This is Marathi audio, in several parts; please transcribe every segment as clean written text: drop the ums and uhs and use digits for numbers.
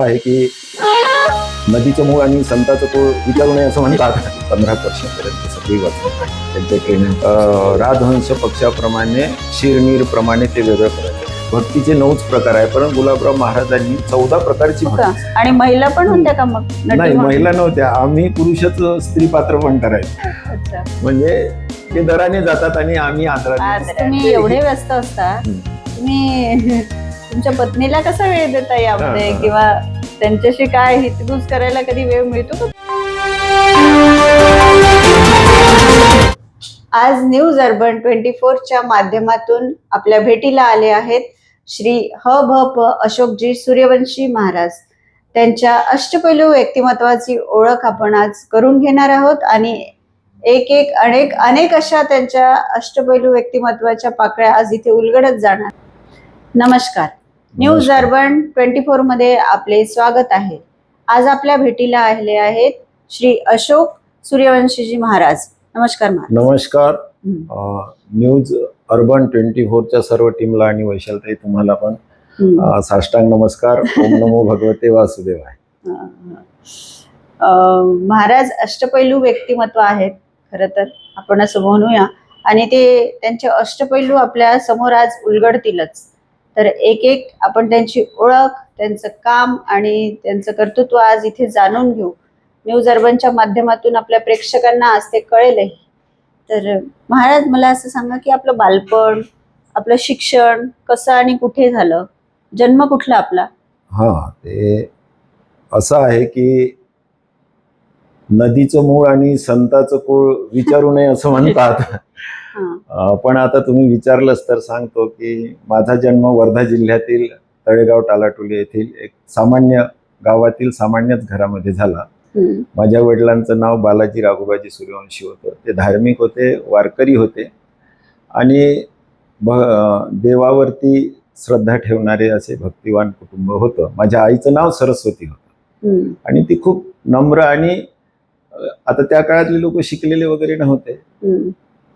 आहे की नदीचं मूळ आणि संताचं कुळ विचारू नये असं म्हणतात. 15 वर्षापर्यंत सगळी वाचून त्यांचे ट्रेनिंग राजहंस पक्षाप्रमाणे शिरनीर प्रमाणे ते वेगळं करायचं. भक्तीचे 9च प्रकार आहे, पण गुलाबराव महाराजांनी 14 प्रकारची भक्ती. आणि महिला पण होत्या का मग? नाही, महिला नव्हत्या. आम्ही पुरुषच स्त्री पात्र पण करायचं. म्हणजे ते दराने जातात आणि आम्ही आदराने. तुम्ही एवढे व्यस्त असता, तुम्ही तुमच्या पत्नीला कसा वेळ देता यामध्ये, किंवा त्यांच्याशी काय हितगुज करायला कधी वेळ मिळतो का? आज न्यूज अर्बन 24च्या माध्यमातून आपल्या भेटीला आले आहेत श्री ह.भ.प. अशोकजी सूर्यवंशी महाराज. त्यांच्या अष्टपैलू व्यक्तिमत्वाची ओळख आपण आज करून घेणार आहोत आणि अनेक अशा त्यांच्या अष्टपैलू व्यक्तिमत्वाच्या पाकळ्या आज इथे उलगडत जाणार. नमस्कार. न्यूज अर्बन 24 मध्ये आपले स्वागत आहे. आज आपल्या भेटीला आले आहेत श्री अशोक सूर्यवंशीजी महाराज. नमस्कार महाराज. नमस्कार. न्यूज अर्बन 24च्या सर्व टीमला आणि वैशालताई तुम्हाला पण साष्टांग नमस्कार. ओम नमो भगवते वासुदेवाय. महाराज अष्टपैलू व्यक्तिमत्व आहेत खरं तर, आपण असं म्हणूया, आणि ते त्यांचे अष्टपैलू आपल्या समोर आज उलगडतीलच. तर एक आपण त्यांची ओळख, त्यांचं काम आणि त्यांचं कर्तृत्व आज इथे जाणून घेऊ. न्यूज अर्बनच्या माध्यमातून आपल्या प्रेक्षकांना आज ते कळेलही. तर महाराज, मला असं सांगा की आपलं बालपण, आपलं शिक्षण कसं आणि कुठे झालं? जन्म कुठला आपला? ते असं आहे की नदीचं मूळ आणि संताचं कुळ विचारू नये असं म्हणतात. पण आता तुम्ही विचारलंच तर सांगतो की माझा जन्म वर्धा जिल्ह्यातील तळेगाव टालाटोली येथील एक सामान्य गावातील सामान्यच घरामध्ये झाला. माझ्या वडिलांचं नाव बालाजी राघोबाजी सूर्यवंशी होतं. ते धार्मिक होते, वारकरी होते आणि देवावरती श्रद्धा ठेवणारे असे भक्तिवान कुटुंब होतं. माझ्या आईचं नाव सरस्वती होतं आणि ती खूप नम्र, आणि आता त्या काळातले लोक शिकलेले वगैरे नव्हते.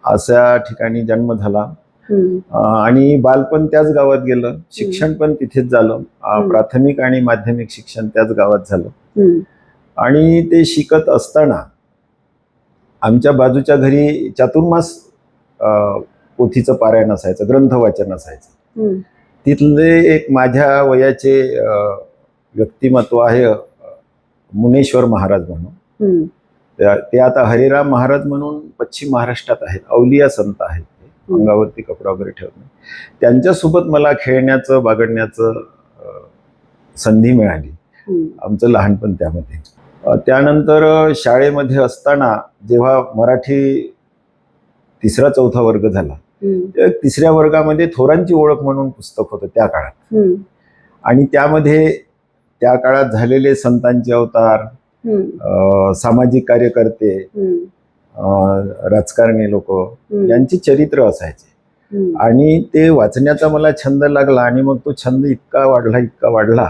अशा ठिकाणी जन्म झाला आणि बालपण त्याच गावात गेलं. शिक्षण पण तिथेच झालं. प्राथमिक आणि माध्यमिक शिक्षण त्याच गावात झालं. आणि ते शिकत असताना आमच्या बाजूच्या घरी चातुर्मास पोथीचं पारायण असायचं, ग्रंथ वाचन असायचं. तिथले एक माझ्या वयाचे व्यक्तिमत्व आहे मुनेश्वर महाराज म्हणून. ते आता हरिराम महाराज म्हणून पश्चिम महाराष्ट्रात आहेत. अवलिया संत आहेत. ते अंगावरती कपडा वगैरे ठेवत नाही. त्यांच्यासोबत मला खेळण्याचं, बागडण्याचं संधी मिळाली. आमचं लहानपण त्यामध्ये. त्यानंतर शाळेमध्ये असताना जेव्हा मराठी 3रा-4था वर्ग झाला, 3ऱ्या वर्गामध्ये थोरांची ओळख म्हणून पुस्तक होतं त्या काळात. आणि त्यामध्ये त्या काळात झालेले संतांचे अवतार, सामाजिक कार्यकर्ते, राजकारणी लोक यांची चरित्र असायचे. आणि ते वाचण्याचा मला छंद लागला आणि मग तो छंद इतका वाढला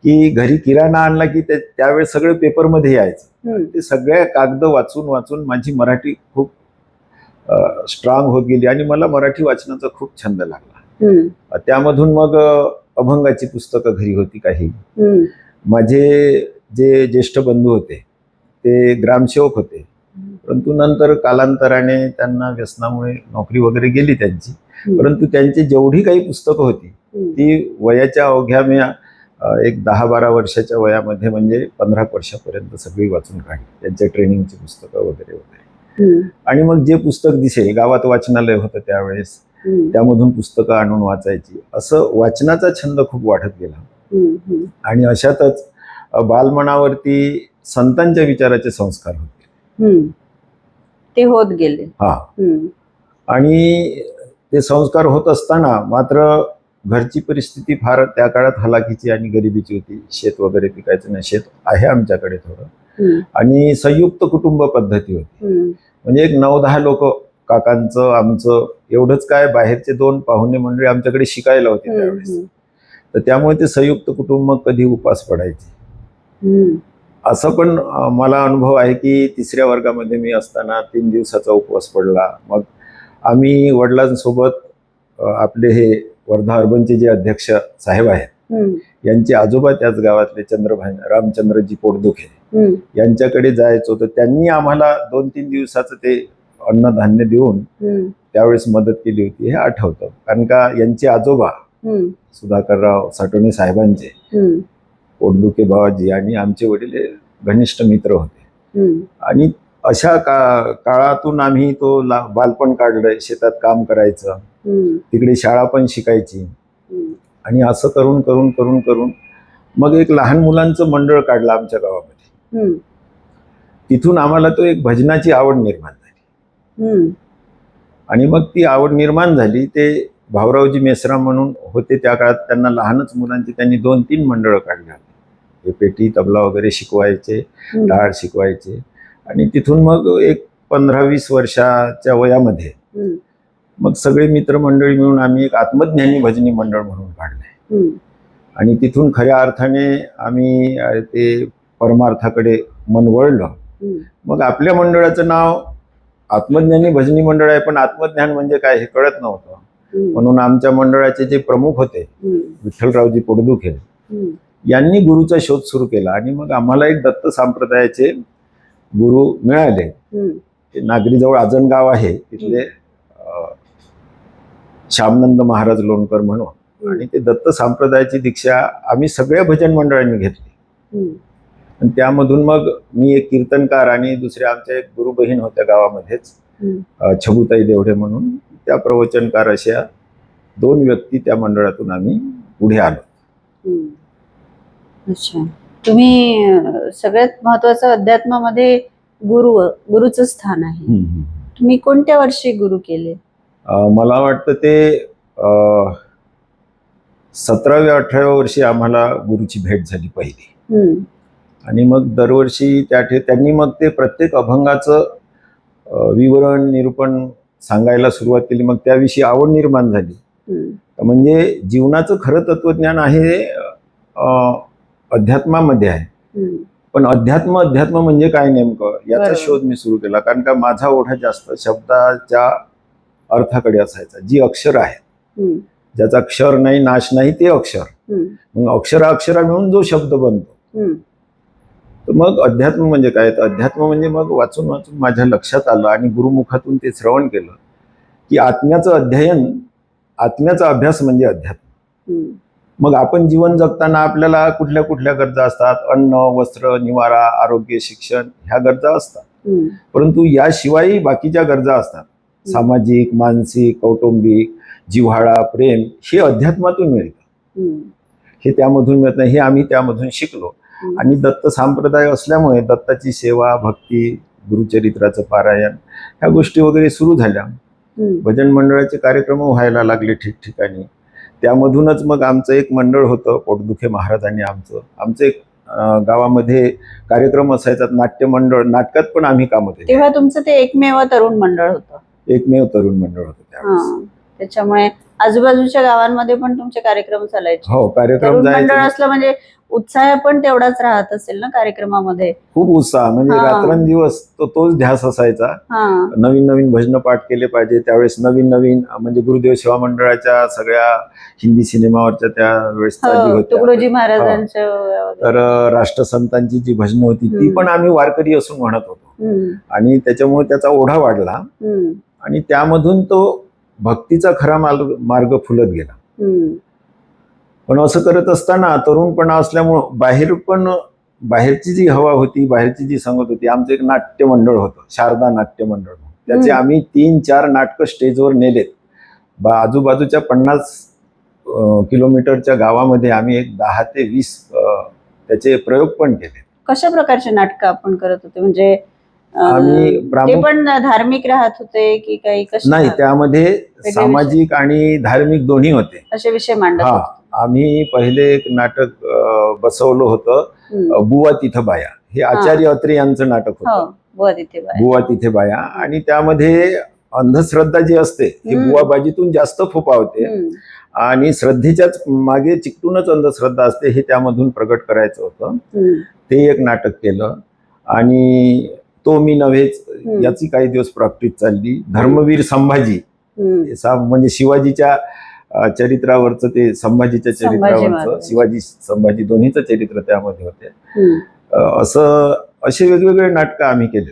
की घरी किराणा आणला की त्यावेळेस सगळं पेपरमध्ये यायचं. ते सगळ्या कागद वाचून माझी मराठी खूप स्ट्रॉंग होत गेली आणि मला मराठी वाचनाचा खूप छंद लागला. त्यामधून मग अभंगाची पुस्तकं घरी होती काही. माझे जे ज्येष्ठ बंधू होते ते ग्रामसेवक होते, परंतु नंतर कालांतराने त्यांना व्यसनामुळे नोकरी वगैरे गेली त्यांची. परंतु त्यांची जेवढी काही पुस्तकं होती ती वयाच्या अवघ्या मी एक 10-12 वर्षाच्या वयामध्ये, म्हणजे 15 वर्षापर्यंत सगळी वाचून काढली. त्यांच्या ट्रेनिंगची पुस्तकं वगैरे वगैरे. आणि मग जे पुस्तक दिसेल, गावात वाचनालय होतं त्यावेळेस, त्यामधून पुस्तकं आणून वाचायची. असं वाचनाचा छंद खूप वाढत गेला. आणि अशातच बालमनावरती संतांच्या विचाराचे संस्कार होते. ते होत गेले. आणि ते संस्कार होत असताना मात्र घरची परिस्थिती फार त्या काळात हलाखीची आणि गरिबीची होती. शेत वगैरे पिकायचं नाही. शेत आहे आमच्याकडे थोडं. आणि संयुक्त कुटुंब पद्धती होती. म्हणजे एक 9-10 लोक, काकांचं, आमचं, एवढंच काय, बाहेरचे 2 पाहुणे मंडळी आमच्याकडे शिकायला होते त्यावेळेस. तर त्यामुळे ते संयुक्त कुटुंब कधी उपास पडायचे. असं पण मला अनुभव आहे की 3ऱ्या वर्गामध्ये मी असताना 3 दिवसाचा उपवास पडला. मग आम्ही वडिलांसोबत आपले हे वर्धा अर्बनचे जे अध्यक्ष साहेब आहेत यांचे आजोबा त्याच गावातले चंद्रभाई रामचंद्रजी पोटदुखे यांच्याकडे जायचो. तर त्यांनी आम्हाला 2-3 दिवसाचं ते अन्नधान्य देऊन त्यावेळेस मदत केली होती हे आठवतं. कारण का यांचे आजोबा सुधाकरराव साठवणे साहेबांचे पोटदुखे बाबाजी आणि आमचे वडील हे घनिष्ठ मित्र होते. आणि अशा काळातून आम्ही तो बालपण काढलंय. शेतात काम करायचं, तिकडे शाळा पण शिकायची. आणि असं करून करून करून करून मग एक लहान मुलांचं मंडळ काढलं आमच्या गावामध्ये. तिथून आम्हाला तो एक भजनाची आवड निर्माण झाली. आणि मग ती आवड निर्माण झाली. ते भाऊरावजी मेश्राम म्हणून होते त्या काळात, त्यांना लहानच मुलांची त्यांनी 2-3 मंडळं काढली होती. हे पेटी तबला वगैरे शिकवायचे, टाळ शिकवायचे. आणि तिथून मग एक 15-20 वर्षाच्या वयामध्ये मग सगळे मित्रमंडळी मिळून आम्ही एक आत्मज्ञानी भजनी मंडळ म्हणून काढलंय. आणि तिथून खऱ्या अर्थाने आम्ही ते परमार्थाकडे मन वळलं. मग आपल्या मंडळाचं नाव आत्मज्ञानी भजनी मंडळ आहे, पण आत्मज्ञान म्हणजे काय हे कळत नव्हतं. म्हणून आमच्या मंडळाचे जे प्रमुख होते विठ्ठलरावजी पोटदुखे यांनी गुरुचा शोध सुरू केला. आणि मग आम्हाला एक दत्त संप्रदायाचे गुरु मिळाले. नागरीजवळ आजणगाव आहे, तिथले श्यामनंद महाराज लोणकर म्हणून. आणि ते दत्त संप्रदायाची दीक्षा आम्ही सगळ्या भजन मंडळांनी घेतली. आणि त्यामधून मग मी एक कीर्तनकार आणि दुसऱ्या आमच्या एक गुरु बहीण होत्या गावामध्येच, छबुताई देवढे म्हणून, त्या प्रवचनकार अशा 2 व्यक्ती त्या मंडळातून आम्ही पुढे आलो. अच्छा, तुम्ही सगळ्यात महत्वाचं अध्यात्मामध्ये गुरुचं स्थान आहे. तुम्ही कोणत्या वर्षी गुरु केले? मला वाटतं ते 17व्या-18व्या वर्षी आम्हाला गुरुची भेट झाली पहिली. आणि मग दरवर्षी त्यांनी मग ते प्रत्येक अभंगाचं विवरण निरूपण सांगायला सुरुवात केली. मग त्याविषयी आवड निर्माण झाली. म्हणजे जीवनाचं खरं तत्वज्ञान आहे अध्यात्मामध्ये आहे. पण अध्यात्म म्हणजे काय नेमकं याचा शोध मी सुरू केला. कारण का माझा ओढा जास्त शब्दाच्या अर्थाकडे असायचा. जी अक्षर आहेत, ज्याचा क्षर नाही नाश नाही ते अक्षर. मग अक्षरा मिळून जो शब्द बनतो. तर मग अध्यात्म म्हणजे काय? तर अध्यात्म म्हणजे मग वाचून वाचून माझ्या लक्षात आलं आणि गुरुमुखातून ते श्रवण केलं की आत्म्याचं अध्ययन, आत्म्याचा अभ्यास म्हणजे अध्यात्म. मग आपण जीवन जगताना आपल्याला कुठल्या कुठल्या गरजा असतात? अन्न, वस्त्र, निवारा, आरोग्य, शिक्षण ह्या गरजा असतात. परंतु याशिवायही बाकीच्या गरजा असतात. सामाजिक, मानसिक, कौटुंबिक, जिव्हाळा, प्रेम हे अध्यात्मातून मिळतं. हे त्यामधून मिळत नाही. हे आम्ही त्यामधून शिकलो. आणि दत्त संप्रदाय असल्यामुळे दत्ताची सेवा, भक्ती, गुरुचरित्राचं पारायण ह्या गोष्टी वगैरे सुरू झाल्या. भजन मंडळाचे कार्यक्रम व्हायला लागले ठिकठिकाणी. त्यामधूनच मग आमचं एक मंडळ होतं पोटदुखे महाराजांनी आमचं एक गावामध्ये कार्यक्रम असायचा, नाट्य मंडळ. नाटकात पण आम्ही काम केले. तेव्हा तुमचं ते एकमेव तरुण मंडळ होतं. एकमेव तरुण मंडळ होतं त्यावेळेस. त्याच्यामुळे आजूबाजूच्या गावांमध्ये पण तुमचे कार्यक्रम चालायचे. हो, कार्यक्रम मंडळ असलं म्हणजे उत्साह पण तेवढाच राहत असेल ना कार्यक्रमामध्ये? खूप उत्साह. म्हणजे रात्रंदिवस तोच ध्यास असायचा. नवीन नवीन भजन पाठ केले पाहिजे. त्यावेळेस नवीन नवीन म्हणजे गुरुदेव सेवा मंडळाच्या सगळ्या हिंदी सिनेमावरच्या त्यावेळेस चालली होत्या. तुकडोजी महाराजांच्या. तर राष्ट्रसंतांची जी भजनं होती ती पण आम्ही वारकरी असून म्हणत होतो. आणि त्याच्यामुळे त्याचा ओढा वाढला. आणि त्यामधून तो भक्तीचा खरा मार्ग फुलत गेला. पण असं करत असताना तरुणपणा असल्यामुळं बाहेरची जी हवा होती, बाहेरची जी संगत होती. आमचं एक नाट्य मंडळ होतं, शारदा नाट्य मंडळ. त्याचे आम्ही 3-4 नाटकं स्टेजवर नेलेत. आजूबाजूच्या 50 किलोमीटरच्या गावामध्ये आम्ही एक 10 ते 20 त्याचे प्रयोग पण केले. कशा प्रकारचे नाटकं आपण करत होते? म्हणजे आम्ही ते पण धार्मिक राहत होते की काही? नाही, त्यामध्ये सामाजिक आणि धार्मिक दोन्ही होते. असे विषय मांडत होते. आम्ही पहिले एक नाटक बसवलं होतं, बुवा तिथं बाया. हे आचार्य अत्रे यांचं नाटक होतं, बुवा तिथे बाया. आणि त्यामध्ये अंधश्रद्धा जी असते ही बुवाबाजीतून जास्त फोफावते. आणि श्रद्धेच्याच मागे चिकटूनच अंधश्रद्धा असते हे त्यामधून प्रगट करायचं होतं. ते एक नाटक केलं. आणि तो मी नव्हेच याची काही दिवस प्रॅक्टिस चालली. धर्मवीर संभाजी म्हणजे शिवाजीच्या चरित्रावरचं ते संभाजीच्या संभाजी चरित्रावरचं, महाराज. शिवाजी संभाजी दोन्हीचं चरित्र त्यामध्ये होते. हम्म. असे वेगवेगळे नाटकं आम्ही केले.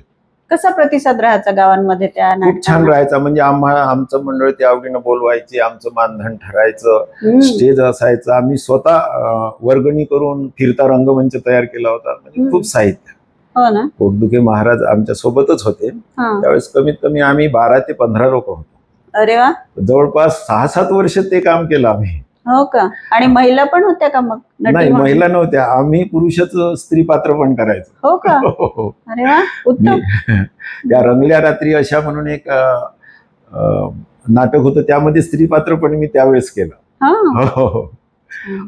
कसा प्रतिसाद राहायचा गावांमध्ये त्या खूप छान नाटकांना? राहायचा. म्हणजे आमचं मंडळ ते आवडीनं बोलवायचे, आमचं मानधन ठरायचं, हम्म. स्टेज असायचं. आम्ही स्वतः वर्गणी करून फिरता रंगमंच तयार केला होता. म्हणजे खूप साहित्य. हो ना. पोटदुखे महाराज आमच्या सोबतच होते. हा. त्यावेळेस कमीत कमी आम्ही 12 ते 15 लोक होतो. अरे वा. जवळपास 6-7 वर्ष ते काम केलं आम्ही. हो का? आणि महिला पण होत्या का मग नटी नाही, म्हणून? महिला नव्हत्या. आम्ही पुरुषच स्त्री पात्र पण करायचो. हो का? हो. अरे वा, उत्तम. त्या रंगल्या रात्री अशा म्हणून एक नाटक होतं, त्यामध्ये स्त्री पात्र पण मी त्यावेळेस केलं. हा. हो.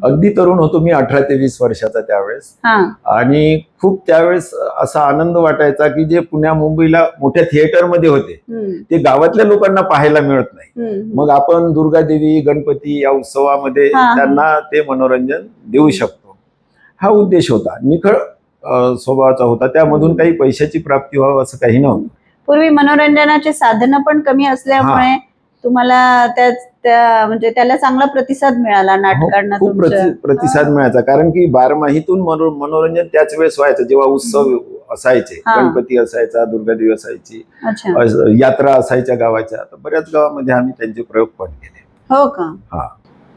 अगदी तरुण होतो मी, 18 ते 20 वर्षाचा त्यावेळेस. हा. आणि खूप त्यावेळेस असा आनंद वाटायचा की जे पुण्या मुंबईला मोठ्या थिएटरमध्ये होते हम्म. ते गावातल्या लोकांना पाहायला मिळत नाही. हम्म. मग आपण दुर्गादेवी, गणपती या उत्सवामध्ये हा. त्यांना ते मनोरंजन देऊ शकतो, हा उद्देश होता. निखळ स्वभावाचा होता. त्यामधून काही पैशाची प्राप्ती व्हावं असं काही नव्हतं. पूर्वी मनोरंजनाचे साधनं पण कमी असल्यामुळे तुम्हाला म्हणजे त्याला चांगला प्रतिसाद मिळाला नाटकांना खूप तुमच्या. प्रतिसाद मिळायचा. कारण की बारमाहीतून मनोरंजन त्याच वेळेस व्हायचं, जेव्हा उत्सव असायचे. हा. गणपती असायचा, दुर्गादेवी असायची, अच्छा. यात्रा असायच्या गावाच्या. तर बऱ्याच गावामध्ये आम्ही त्यांचे प्रयोग पण केले. हो का? हा.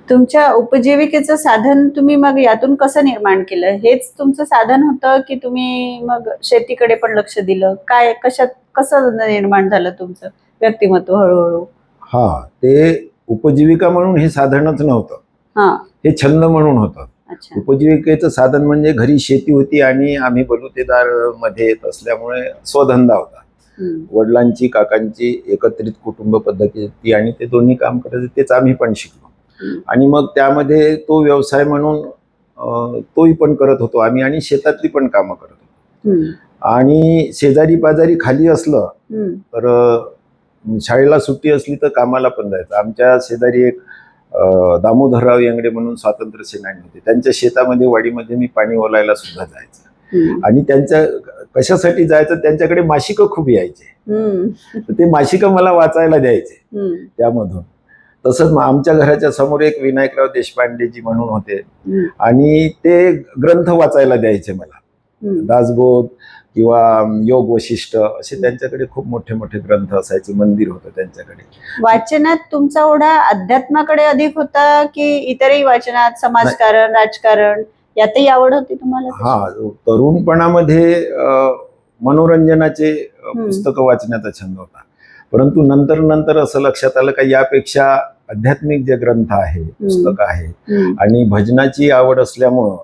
तुमच्या उपजीविकेचं साधन तुम्ही मग यातून कसं निर्माण केलं? हेच तुमचं साधन होतं की तुम्ही मग शेतीकडे पण लक्ष दिलं? काय, कसं निर्माण झालं तुमचं व्यक्तिमत्व हळूहळू? हा, ते उपजीविका म्हणून हे साधनच नव्हतं. हा. हे छंद म्हणून होतं. अच्छा. उपजीविकेचं साधन म्हणजे घरी शेती होती आणि आम्ही बलुतेदार मध्ये येत असल्यामुळे स्वधंदा होता. वडिलांची, काकांची एकत्रित कुटुंब पद्धती होती आणि ते दोन्ही काम करायचे, तेच आम्ही पण शिकलो. आणि मग त्यामध्ये तो व्यवसाय म्हणून तोही पण करत होतो आम्ही, आणि शेतातली पण कामं करत होतो. आणि शेजारी पाजारी खाली असलं तर शाळेला सुट्टी असली तर कामाला पण जायचं. आमच्या शेजारी एक दामोदरराव यंगडे म्हणून स्वातंत्र्य सेनानी होते. त्यांच्या शेतामध्ये, वाडीमध्ये मी पाणी ओलायला सुद्धा जायचं. आणि त्यांच्या कशासाठी जायचं, त्यांच्याकडे मासिकं खूप यायचे. ते मासिकं मला वाचायला द्यायचे त्यामधून. तसंच आमच्या घराच्या समोर एक विनायकराव देशपांडेजी म्हणून होते, आणि ते ग्रंथ वाचायला द्यायचे मला. दासबोध किंवा योग वशिष्ठ असे त्यांच्याकडे खूप मोठे मोठे ग्रंथ असायचे. मंदिर होतं त्यांच्याकडे. वाचनात तुमचा ओढा अध्यात्माकडे अधिक होता की इतरही वाचनात, समाजकारण, राजकारण यातही आवड होती तुम्हाला? हा, तरुणपणामध्ये मनोरंजनाचे पुस्तकं वाचण्याचा छंद होता. परंतु नंतर नंतर असं लक्षात आलं का यापेक्षा आध्यात्मिक जे ग्रंथ आहे, पुस्तक आहे, आणि भजनाची आवड असल्यामुळं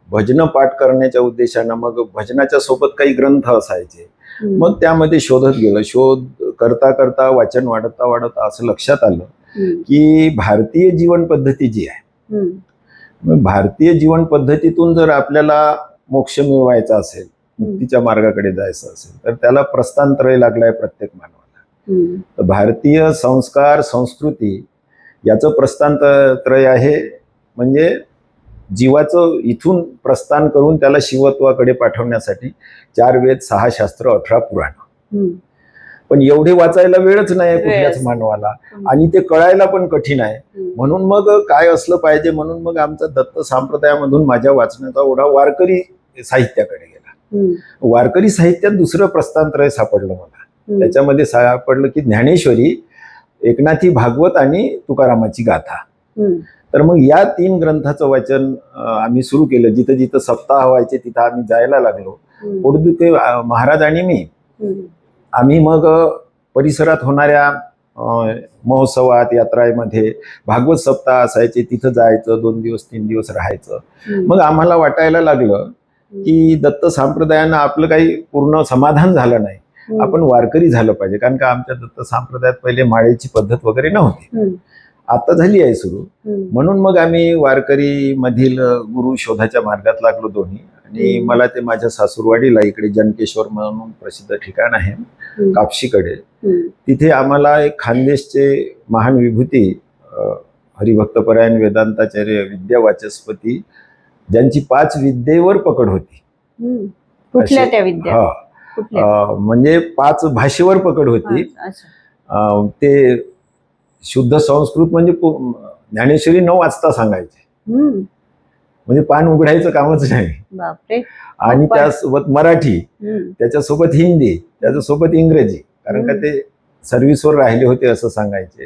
भजन पाठ करण्याच्या उद्देशानं मग भजनाच्या सोबत काही ग्रंथ असायचे. मग त्यामध्ये शोधत गेलं. शोध करता करता, वाचन वाढता वाढता असं लक्षात आलं की भारतीय जीवन पद्धती जी आहे, भारतीय जीवन पद्धतीतून जर आपल्याला मोक्ष मिळवायचा असेल, मुक्तीच्या मार्गाकडे जायचं असेल, तर त्याला प्रस्थानत्रय लागलाय प्रत्येक मानवाला. तर भारतीय संस्कार, संस्कृती याचं प्रस्थानत्रय आहे. म्हणजे जीवाचं इथून प्रस्थान करून त्याला शिवत्वाकडे पाठवण्यासाठी 4 वेद, 6 शास्त्र, 18 पुराण. पण एवढे वाचायला वेळच नाही कुठल्याच मानवाला, आणि ते कळायला पण कठीण आहे. म्हणून मग काय असलं पाहिजे, म्हणून मग आमचा दत्त संप्रदायामधून माझ्या वाचण्याचा ओढा वारकरी साहित्याकडे गेला. वारकरी साहित्यात दुसरं प्रस्थानत्रय सापडलं मला. त्याच्यामध्ये सापडलं की ज्ञानेश्वरी, एकनाथी भागवत आणि तुकारामाची गाथा. तर मग या 3 ग्रंथाचं वाचन आम्ही सुरू केलं. जिथं जिथं सप्ताह व्हायचे तिथं आम्ही जायला लागलो. पोटदुखे महाराज आणि मी, आम्ही मग परिसरात होणाऱ्या महोत्सवात, यात्रामध्ये भागवत सप्ताह असायचे, तिथं जायचं. 2 दिवस 3 दिवस राहायचं. मग आम्हाला वाटायला लागलं की दत्त संप्रदायानं आपलं काही पूर्ण समाधान झालं नाही, आपण वारकरी झालं पाहिजे. कारण का आमच्या दत्त संप्रदायात पहिले माळेची पद्धत वगैरे नव्हती, आता झाली आहे सुरू. म्हणून मग आम्ही वारकरी मधील गुरु शोधाच्या मार्गात लागलो दोन्ही. आणि मला ते माझ्या सासूरवाडीला, इकडे जनकेश्वर म्हणून प्रसिद्ध ठिकाण आहे कापशीकडे, तिथे आम्हाला एक खानदेशचे महान विभूती हरिभक्तपरायण वेदांताचार्य विद्यावाचस्पती, ज्यांची 5 विद्येवर पकड होती. कुठल्या त्या विद्या? म्हणजे 5 भाषेवर पकड होती. ते शुद्ध संस्कृत म्हणजे ज्ञानेश्वरी 9 वाजता सांगायचे, म्हणजे पान उघडायचं कामच नाही. बापरे. आणि त्यासोबत मराठी, त्याच्यासोबत हिंदी, त्याच्यासोबत इंग्रजी, कारण का ते सर्व्हिसवर राहिले होते असं सांगायचे.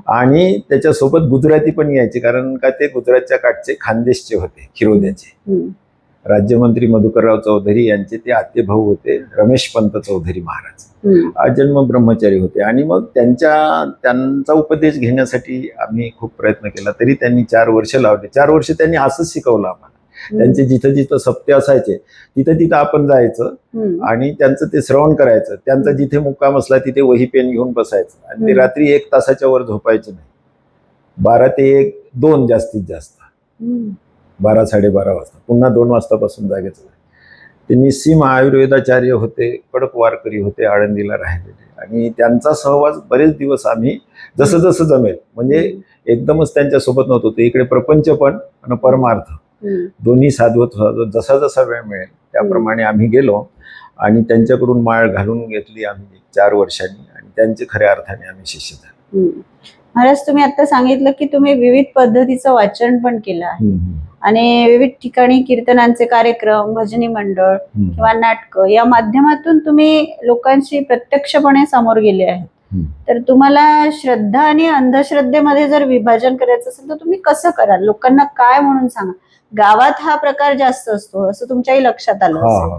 आणि त्याच्यासोबत गुजराती पण यायचे, कारण का ते गुजरातच्या काठचे खानदेशचे होते, खिरोद्याचे. राज्यमंत्री मधुकरराव चौधरी यांचे ते आतेभाऊ होते, रमेश पंत चौधरी महाराज. आजन्म ब्रह्मचारी होते. आणि मग त्यांचा उपदेश घेण्यासाठी आम्ही खूप प्रयत्न केला, तरी त्यांनी 4 वर्ष लावले. 4 वर्ष त्यांनी असंच शिकवलं आम्हाला. त्यांचे जिथं जिथं सप्ते असायचे तिथं तिथं आपण जायचं आणि त्यांचं ते श्रवण करायचं. त्यांचा जिथे मुक्काम असला तिथे वही पेन घेऊन बसायचं. आणि ते रात्री 1 तासाच्या वर झोपायचे नाही. 12 ते 1, 2 जास्तीत जास्त. 12 साडेबारा वाजता पुन्हा 2 वाजतापासून जागेचं. ते निस्सीम आयुर्वेदाचार्य होते, कडक वारकरी होते, आळंदीला राहिलेले. आणि त्यांचा सहवास बरेच दिवस आम्ही जसं जसं जमेल, म्हणजे एकदमच त्यांच्यासोबत नव्हतो. ते इकडे प्रपंच पण आणि परमार्थ दोन्ही साधवत जसा जसा वेळ मिळेल त्याप्रमाणे आम्ही गेलो. आणि त्यांच्याकडून माळ घालून घेतली आम्ही 4 वर्षांनी. आणि त्यांचे खऱ्या अर्थाने आम्ही शिष्य झालो. महाराज, तुम्ही आता सांगितलं की तुम्ही विविध पद्धतीचं वाचन पण केलं आहे आणि विविध ठिकाणी कीर्तनांचे कार्यक्रम, भजनी मंडळ किंवा नाटकं या माध्यमातून तुम्ही लोकांशी प्रत्यक्षपणे समोर गेले आहेत. तर तुम्हाला श्रद्धा आणि अंधश्रद्धेमध्ये जर विभाजन करायचं असेल तर तुम्ही कसं कराल? लोकांना काय म्हणून सांगा? गावात हा प्रकार जास्त असतो असं तुमच्याही लक्षात आलं असेल.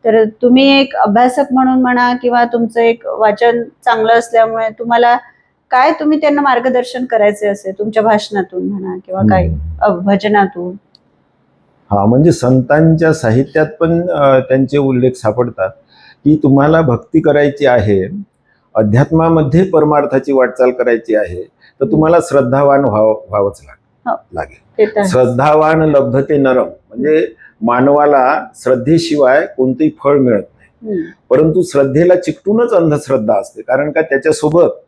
तर तुम्ही एक अभ्यासक म्हणून म्हणा किंवा तुमचं एक वाचन चांगलं असल्यामुळे तुम्हाला काय तुम्ही त्यांना मार्गदर्शन करायचे असेल तुमच्या भाषणातून म्हणा किंवा काही भजनातून? म्हणजे संतांच्या साहित्यात पण त्यांचे उल्लेख सापडतात की तुम्हाला भक्ती करायची आहे, अध्यात्मामध्ये परमार्थाची वाटचाल करायची आहे, तर तुम्हाला श्रद्धावान व्हावंच लागेल. श्रद्धावान लब्धते नरम, म्हणजे मानवाला श्रद्धेशिवाय कोणतेही फळ मिळत नाही. परंतु श्रद्धेला चिकटूनच अंधश्रद्धा असते, कारण का त्याच्यासोबत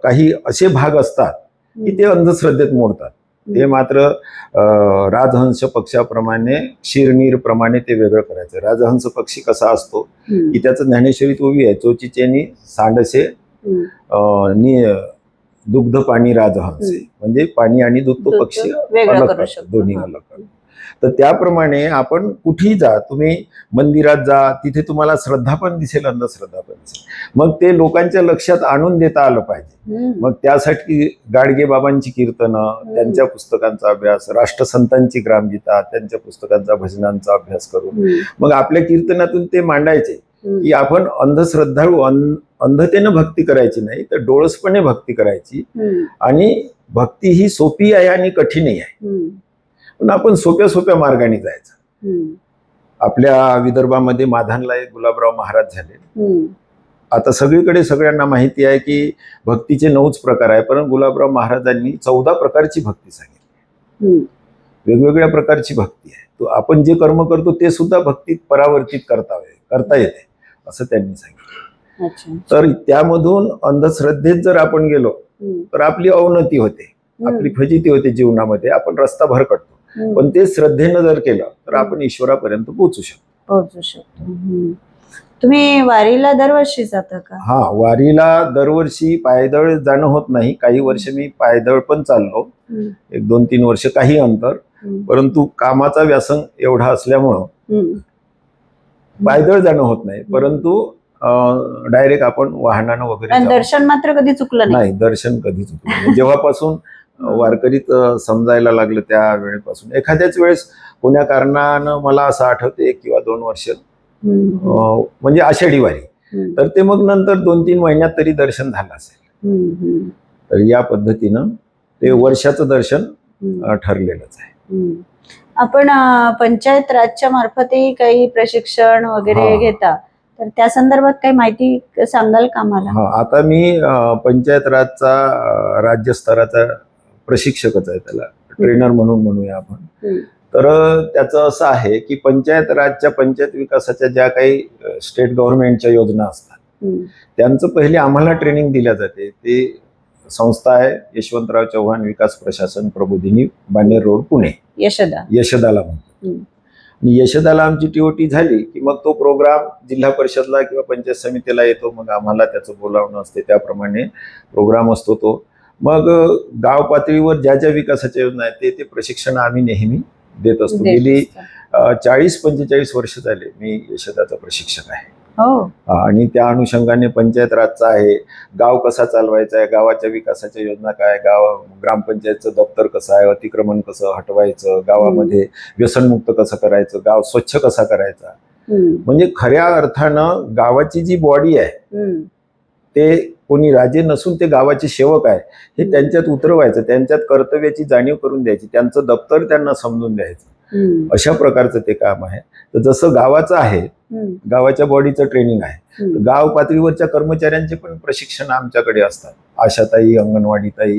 काही असे भाग असतात की ते अंधश्रद्धेत मोडतात. ते मात्र राजहंस पक्षाप्रमाणे, क्षीरनीर प्रमाणे ते वेगळं करायचं. राजहंस पक्षी कसा असतो की त्याचं ज्ञानेश्वरीत ओवी आहे, चोचीचेनी सांडसे दुग्ध पाणी राजहंसे, म्हणजे पाणी आणि दूध तो पक्षी दोन्ही अलग. तर त्याप्रमाणे आपण कुठेही जा, तुम्ही मंदिरात जा, तिथे तुम्हाला श्रद्धा पण दिसेल, अंधश्रद्धा पण दिसेल. मग ते लोकांच्या लक्षात आणून देता आलं पाहिजे. मग त्यासाठी गाडगे बाबांची कीर्तनं, त्यांच्या पुस्तकांचा अभ्यास, राष्ट्रसंतांची ग्रामगीता, त्यांच्या पुस्तकांचा, भजनांचा अभ्यास करून मग आपल्या कीर्तनातून ते मांडायचे की आपण अंधश्रद्धाळू अंधतेनं भक्ती करायची नाही, तर डोळसपणे भक्ती करायची. आणि भक्ती ही सोपी आहे आणि कठीणही आहे, पण आपण सोप्या सोप्या मार्गाने जायचं. आपल्या विदर्भामध्ये माधानला एक गुलाबराव महाराज झाले. आता सगळीकडे सगळ्यांना माहिती आहे की भक्तीचे 9च प्रकार आहे, परंतु गुलाबराव महाराजांनी 14 प्रकारची भक्ती सांगितली. वेगवेगळ्या प्रकारची भक्ती आहे. तो आपण जे कर्म करतो ते सुद्धा भक्तीत परावर्तित करता येते असं त्यांनी सांगितलं. तर त्यामधून अंधश्रद्धेत जर आपण गेलो तर आपली अवनती होते, आपली फजिती होते जीवनामध्ये, आपण रस्ता भरकटतो. पण ते श्रद्धेनं जर केलं तर आपण ईश्वरापर्यंत पोहोचू शकतो. तुम्ही वारीला दरवर्षी जाता का? वारीला दरवर्षी पायदळ जाणं होत नाही. काही वर्ष मी पायदळ पण चाललो, 1-2-3 वर्ष काही अंतर. परंतु कामाचा व्यासंग एवढा असल्यामुळं पायदळ जाणं होत नाही. परंतु डायरेक्ट आपण वाहनानं वगैरे. दर्शन मात्र कधी चुकलं नाही? दर्शन कधी चुकलं नाही. जेव्हापासून वारकरीत समजायला लागलं त्या वेळेपासून. एखाद्याच वेळेस कोण्या कारणानं मला असं आठवते 1 किंवा 2 वर्ष म्हणजे आषाढी वारी, तर ते मग नंतर 2-3 महिन्यात तरी दर्शन झालं असेल. तर या पद्धतीनं ते वर्षाचं दर्शन ठरलेलंच आहे. आपण पंचायत राजच्या मार्फतही काही प्रशिक्षण वगैरे घेता, तर त्या संदर्भात काही माहिती सांगाल का मला? आता मी पंचायत राजचा राज्यस्तराचा प्रशिक्षकच आहे, त्याला ट्रेनर म्हणून म्हणूया आपण. तर त्याचं असं आहे की पंचायत राजच्या, पंचायत विकासाच्या ज्या काही स्टेट गव्हर्नमेंटच्या योजना असतात त्यांचं पहिले आम्हाला ट्रेनिंग दिल्या जाते. ते संस्था आहे यशवंतराव चव्हाण विकास प्रशासन प्रबोधिनी, बानेर रोड, पुणे. यशदाला म्हणतो. आणि यशदाला आमची टीओटी झाली की मग तो प्रोग्राम जिल्हा परिषदला किंवा पंचायत समितीला येतो. मग आम्हाला त्याचं बोलावणं असते, त्याप्रमाणे प्रोग्राम असतो तो. मग गाव पातळीवर ज्या ज्या विकासाच्या योजना आहेत ते प्रशिक्षण आम्ही नेहमी देत असतो. गेली 40-45 वर्ष झाले मी यशदाचा प्रशिक्षक आहे. हो. आणि त्या अनुषंगाने पंचायत राजचा आहे, गाव कसा चालवायचा आहे, गावाच्या विकासाच्या योजना काय, ग्रामपंचायतचं दप्तर कसं आहे, अतिक्रमण कसं हटवायचं, गावामध्ये व्यसनमुक्त कसं करायचं, गाव स्वच्छ कसा करायचा. म्हणजे खऱ्या अर्थानं गावाची जी बॉडी आहे ते कोणी राजे नसून ते गावाचे सेवक आहे हे त्यांच्यात उतरवायचं, त्यांच्यात कर्तव्याची जाणीव करून द्यायची, त्यांचं दप्तर त्यांना समजून द्यायचं. अशा प्रकारचं ते काम आहे. तर जसं गावाचं आहे, गावाच्या बॉडीचं ट्रेनिंग आहे, गाव पातळीवरच्या कर्मचाऱ्यांचे पण प्रशिक्षण आमच्याकडे असतात. आशाताई, अंगणवाडीताई,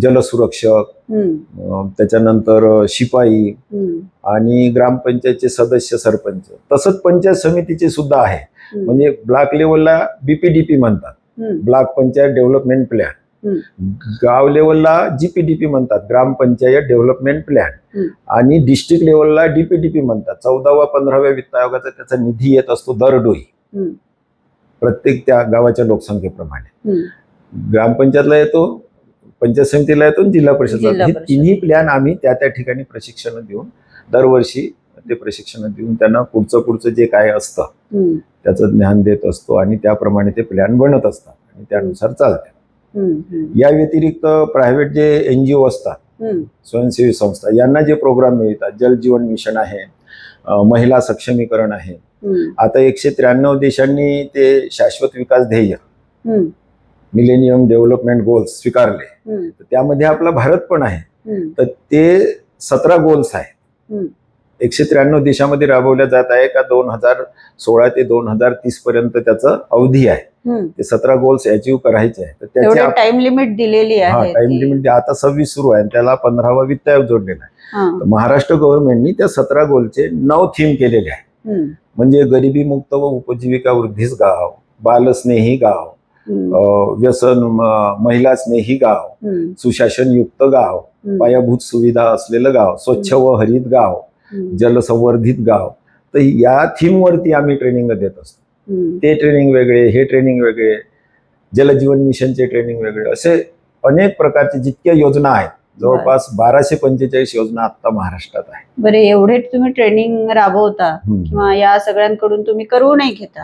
जलसुरक्षक, त्याच्यानंतर शिपाई आणि ग्रामपंचायतचे सदस्य, सरपंच, तसंच पंचायत समितीचे सुद्धा आहे. म्हणजे ब्लॉक लेवलला BPDP म्हणतात, ब्लॉक पंचायत डेव्हलपमेंट प्लॅन, गाव लेवलला GPDP म्हणतात, ग्रामपंचायत डेव्हलपमेंट प्लॅन, आणि डिस्ट्रिक्ट लेवलला DPDP म्हणतात. 14व्या 15व्या वित्त आयोगाचा त्याचा निधी येत असतो दरडोई, प्रत्येक त्या गावाच्या लोकसंख्येप्रमाणे. ग्रामपंचायतला येतो, पंचायत समितीला येतो, जिल्हा परिषदला. हे तिन्ही प्लॅन आम्ही त्या ठिकाणी प्रशिक्षण देऊन दरवर्षी ते प्रशिक्षण देऊन त्यांना पुढचं जे काय असतं त्याचं ज्ञान देत असतो आणि त्याप्रमाणे ते प्लॅन बनत असतात आणि त्यानुसार चालते. या व्यतिरिक्त प्रायव्हेट जे NGO असतात, स्वयंसेवी संस्था, यांना जे प्रोग्राम मिळतात, जल जीवन मिशन आहे, महिला सक्षमीकरण आहे. आता 193 देशांनी ते शाश्वत विकास ध्येय, मिलेनियम डेव्हलपमेंट गोल्स स्वीकारले. त्यामध्ये आपला भारत पण आहे. तर ते 17 गोल्स आहेत, 193 देशामध्ये राबवल्या जात आहे का 2016 ते 2030 पर्यंत त्याचं अवधी आहे. ते 17 गोल्स अचीव्ह करायचे आहे. तर त्याची टाइम लिमिट दिलेली आहे. टाइम लिमिट आता 26 सुरू आहे, त्याला 15वा वित्त आयोग जोडलेला आहे. महाराष्ट्र गव्हर्नमेंटनी त्या 17 गोलचे 9 थीम केलेले आहे. म्हणजे गरिबी मुक्त व उपजीविका वृद्धीस गाव, बालस्नेही गाव, व्यसन महिला स्नेही गाव, सुशासन युक्त गाव, पायाभूत सुविधा असलेलं गाव, स्वच्छ व हरित गाव, जलसंवर्धित गाव. तर या थीम वरती आम्ही ट्रेनिंग देत असतो. ते ट्रेनिंग वेगळे, हे ट्रेनिंग वेगळे, जलजीवन मिशनचे ट्रेनिंग वेगळे, असे अनेक प्रकारचे जितक्या योजना आहेत, जवळपास 1245 योजना आता महाराष्ट्रात आहे. बरे, एवढे तुम्ही ट्रेनिंग राबवता किंवा या सगळ्यांकडून तुम्ही करूनही घेता,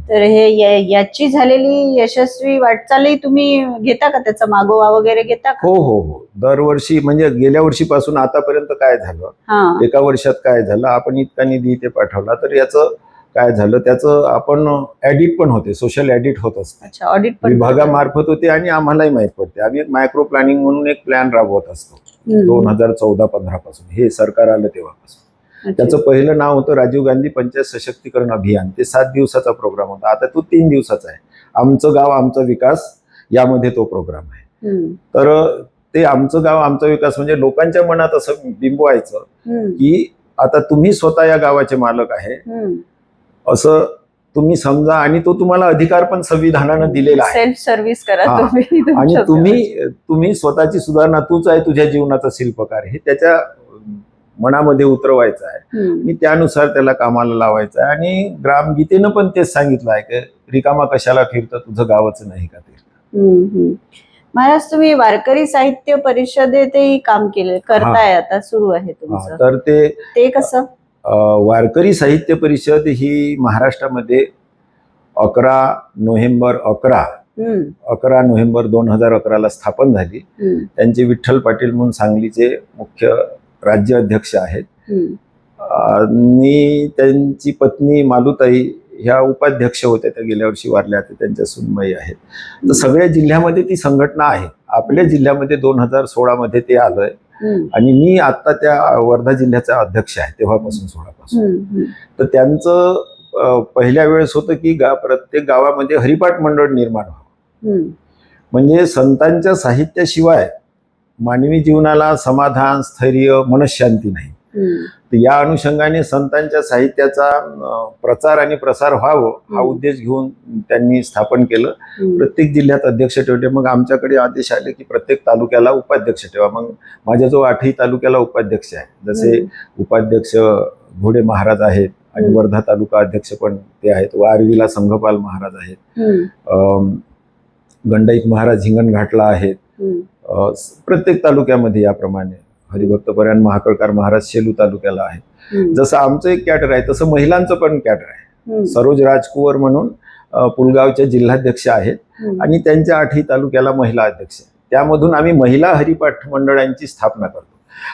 तर हे याची झालेली यशस्वी वाटचालही तुम्ही घेता का, त्याचा मागोवा वगैरे घेता का? हो. दरवर्षी, म्हणजे गेल्या वर्षीपासून आतापर्यंत काय झालं, एका वर्षात काय झालं, आपण इतका निधी इथे पाठवला, तर याचं काय झालं, त्याचं आपण ऑडिट पण होते, सोशल ऑडिट होत असते. ऑडिट विभागामार्फत होते आणि आम्हालाही माहित पडते. आम्ही एक मायक्रो प्लॅनिंग म्हणून एक प्लॅन राबवत असतो 2014-15 पासून, हे सरकार आलं तेव्हापासून. त्याचं पहिलं नाव होतं राजीव गांधी पंचायत सशक्तीकरण अभियान. ते 7 दिवसाचा प्रोग्राम होता. आता तो 3 दिवसाचा आहे. आमचं गाव आमचा विकास यामध्ये तो प्रोग्राम आहे. तर ते आमचं गाव आमचा विकास म्हणजे लोकांच्या मनात असं बिंबवायचं की आता तुम्ही स्वतः या गावाचे मालक आहे असं तुम्ही समजा, आणि तो तुम्हाला अधिकार पण संविधानानं दिलेला आहे. सेल्फ सर्व्हिस करा आणि तुम्ही स्वतःची सुधारणा, तूच आहे तुझ्या जीवनाचा शिल्पकार, हे त्याच्या मनामध्ये उतरवायचं आहे आणि त्यानुसार त्याला कामाला लावायचं आहे. आणि ग्रामगीतेनं पण तेच सांगितलं आहे की रिकामा कशाला फिरतं, तुझं गावच नाही का ते. महाराज, तुम्ही वारकरी साहित्य परिषदेतही काम करताय, आता सुरू आहे तुमचं, तर ते कसं? वारकरी साहित्य परिषद ही महाराष्ट्रामध्ये 11 नोव्हेंबर 2011 स्थापन झाली. त्यांचे विठ्ठल पाटील म्हणून सांगलीचे मुख्य राज्य अध्यक्ष आहेत आणि त्यांची पत्नी मालुताई ह्या उपाध्यक्ष होत्या. त्या गेल्या वर्षी वारल्या, त्यांच्या सुनबाई आहेत. तर सगळ्या जिल्ह्यामध्ये ती संघटना आहे. आपल्या जिल्ह्यामध्ये 2016 मध्ये ते आलंय आणि मी आता त्या वर्धा जिल्ह्याचा अध्यक्ष आहे तेव्हापासून, 16 पासून. तर त्यांचं पहिल्या वेळेस होतं की प्रत्येक गावामध्ये हरिपाठ मंडळ निर्माण व्हावं. म्हणजे संतांच्या साहित्याशिवाय मानवी जीवनाला समाधान, स्थैर्य, मनशांती नाही. तर या अनुषंगाने संतांच्या साहित्याचा प्रचार आणि प्रसार व्हावं हा उद्देश घेऊन त्यांनी स्थापन केलं. प्रत्येक जिल्ह्यात अध्यक्ष ठेवले. मग आमच्याकडे आदेश आले की प्रत्येक तालुक्याला उपाध्यक्ष ठेवा. मग माझ्याजवळ 8ही तालुक्याला उपाध्यक्ष आहे. जसे उपाध्यक्ष घोडे महाराज आहेत आणि वर्धा तालुका अध्यक्ष पण ते आहेत. वारवीला संघपाल महाराज आहेत. गंडाईत महाराज हिंगणघाटला आहेत. प्रत्येक तालुक्यामध्ये याप्रमाणे हरिभक्तपरायण महाकळकार महाराज शेलू तालुक्याला आहे. जसं आमचं एक कॅडर आहे तसं महिलांचं पण कॅडर आहे. सरोज राजकुवर म्हणून पुलगावच्या जिल्हाध्यक्ष आहेत आणि त्यांच्या 8ही तालुक्याला महिला अध्यक्ष आहेत. त्यामधून आम्ही महिला हरिपाठ मंडळांची स्थापना करतो.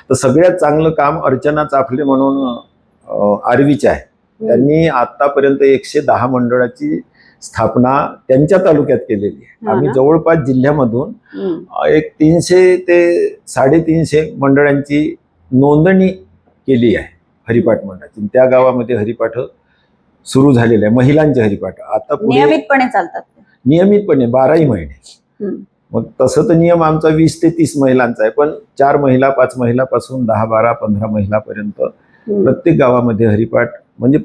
तर सगळ्यात चांगलं काम अर्चना चाफले म्हणून आर्वीच्या आहे. त्यांनी आतापर्यंत 110 मंडळाची स्थापना त्यांच्या तालुक्यात केलेली आहे. आम्ही जवळपास जिल्ह्यामधून एक 300 ते 350 मंडळांची नोंदणी केली आहे हरिपाठ मंडळाची. त्या गावामध्ये हरिपाठ सुरू झालेले आहे, महिलांचे हरिपाठ. आता नियमितपणे चालतात, नियमितपणे 12ही महिने. मग तसं तर नियम आमचा 20 ते 30 महिलांचा आहे, पण 4 महिला 5 महिलापासून 10, 12, 15 महिलापर्यंत प्रत्येक गावामध्ये हरिपाठ म्हणजे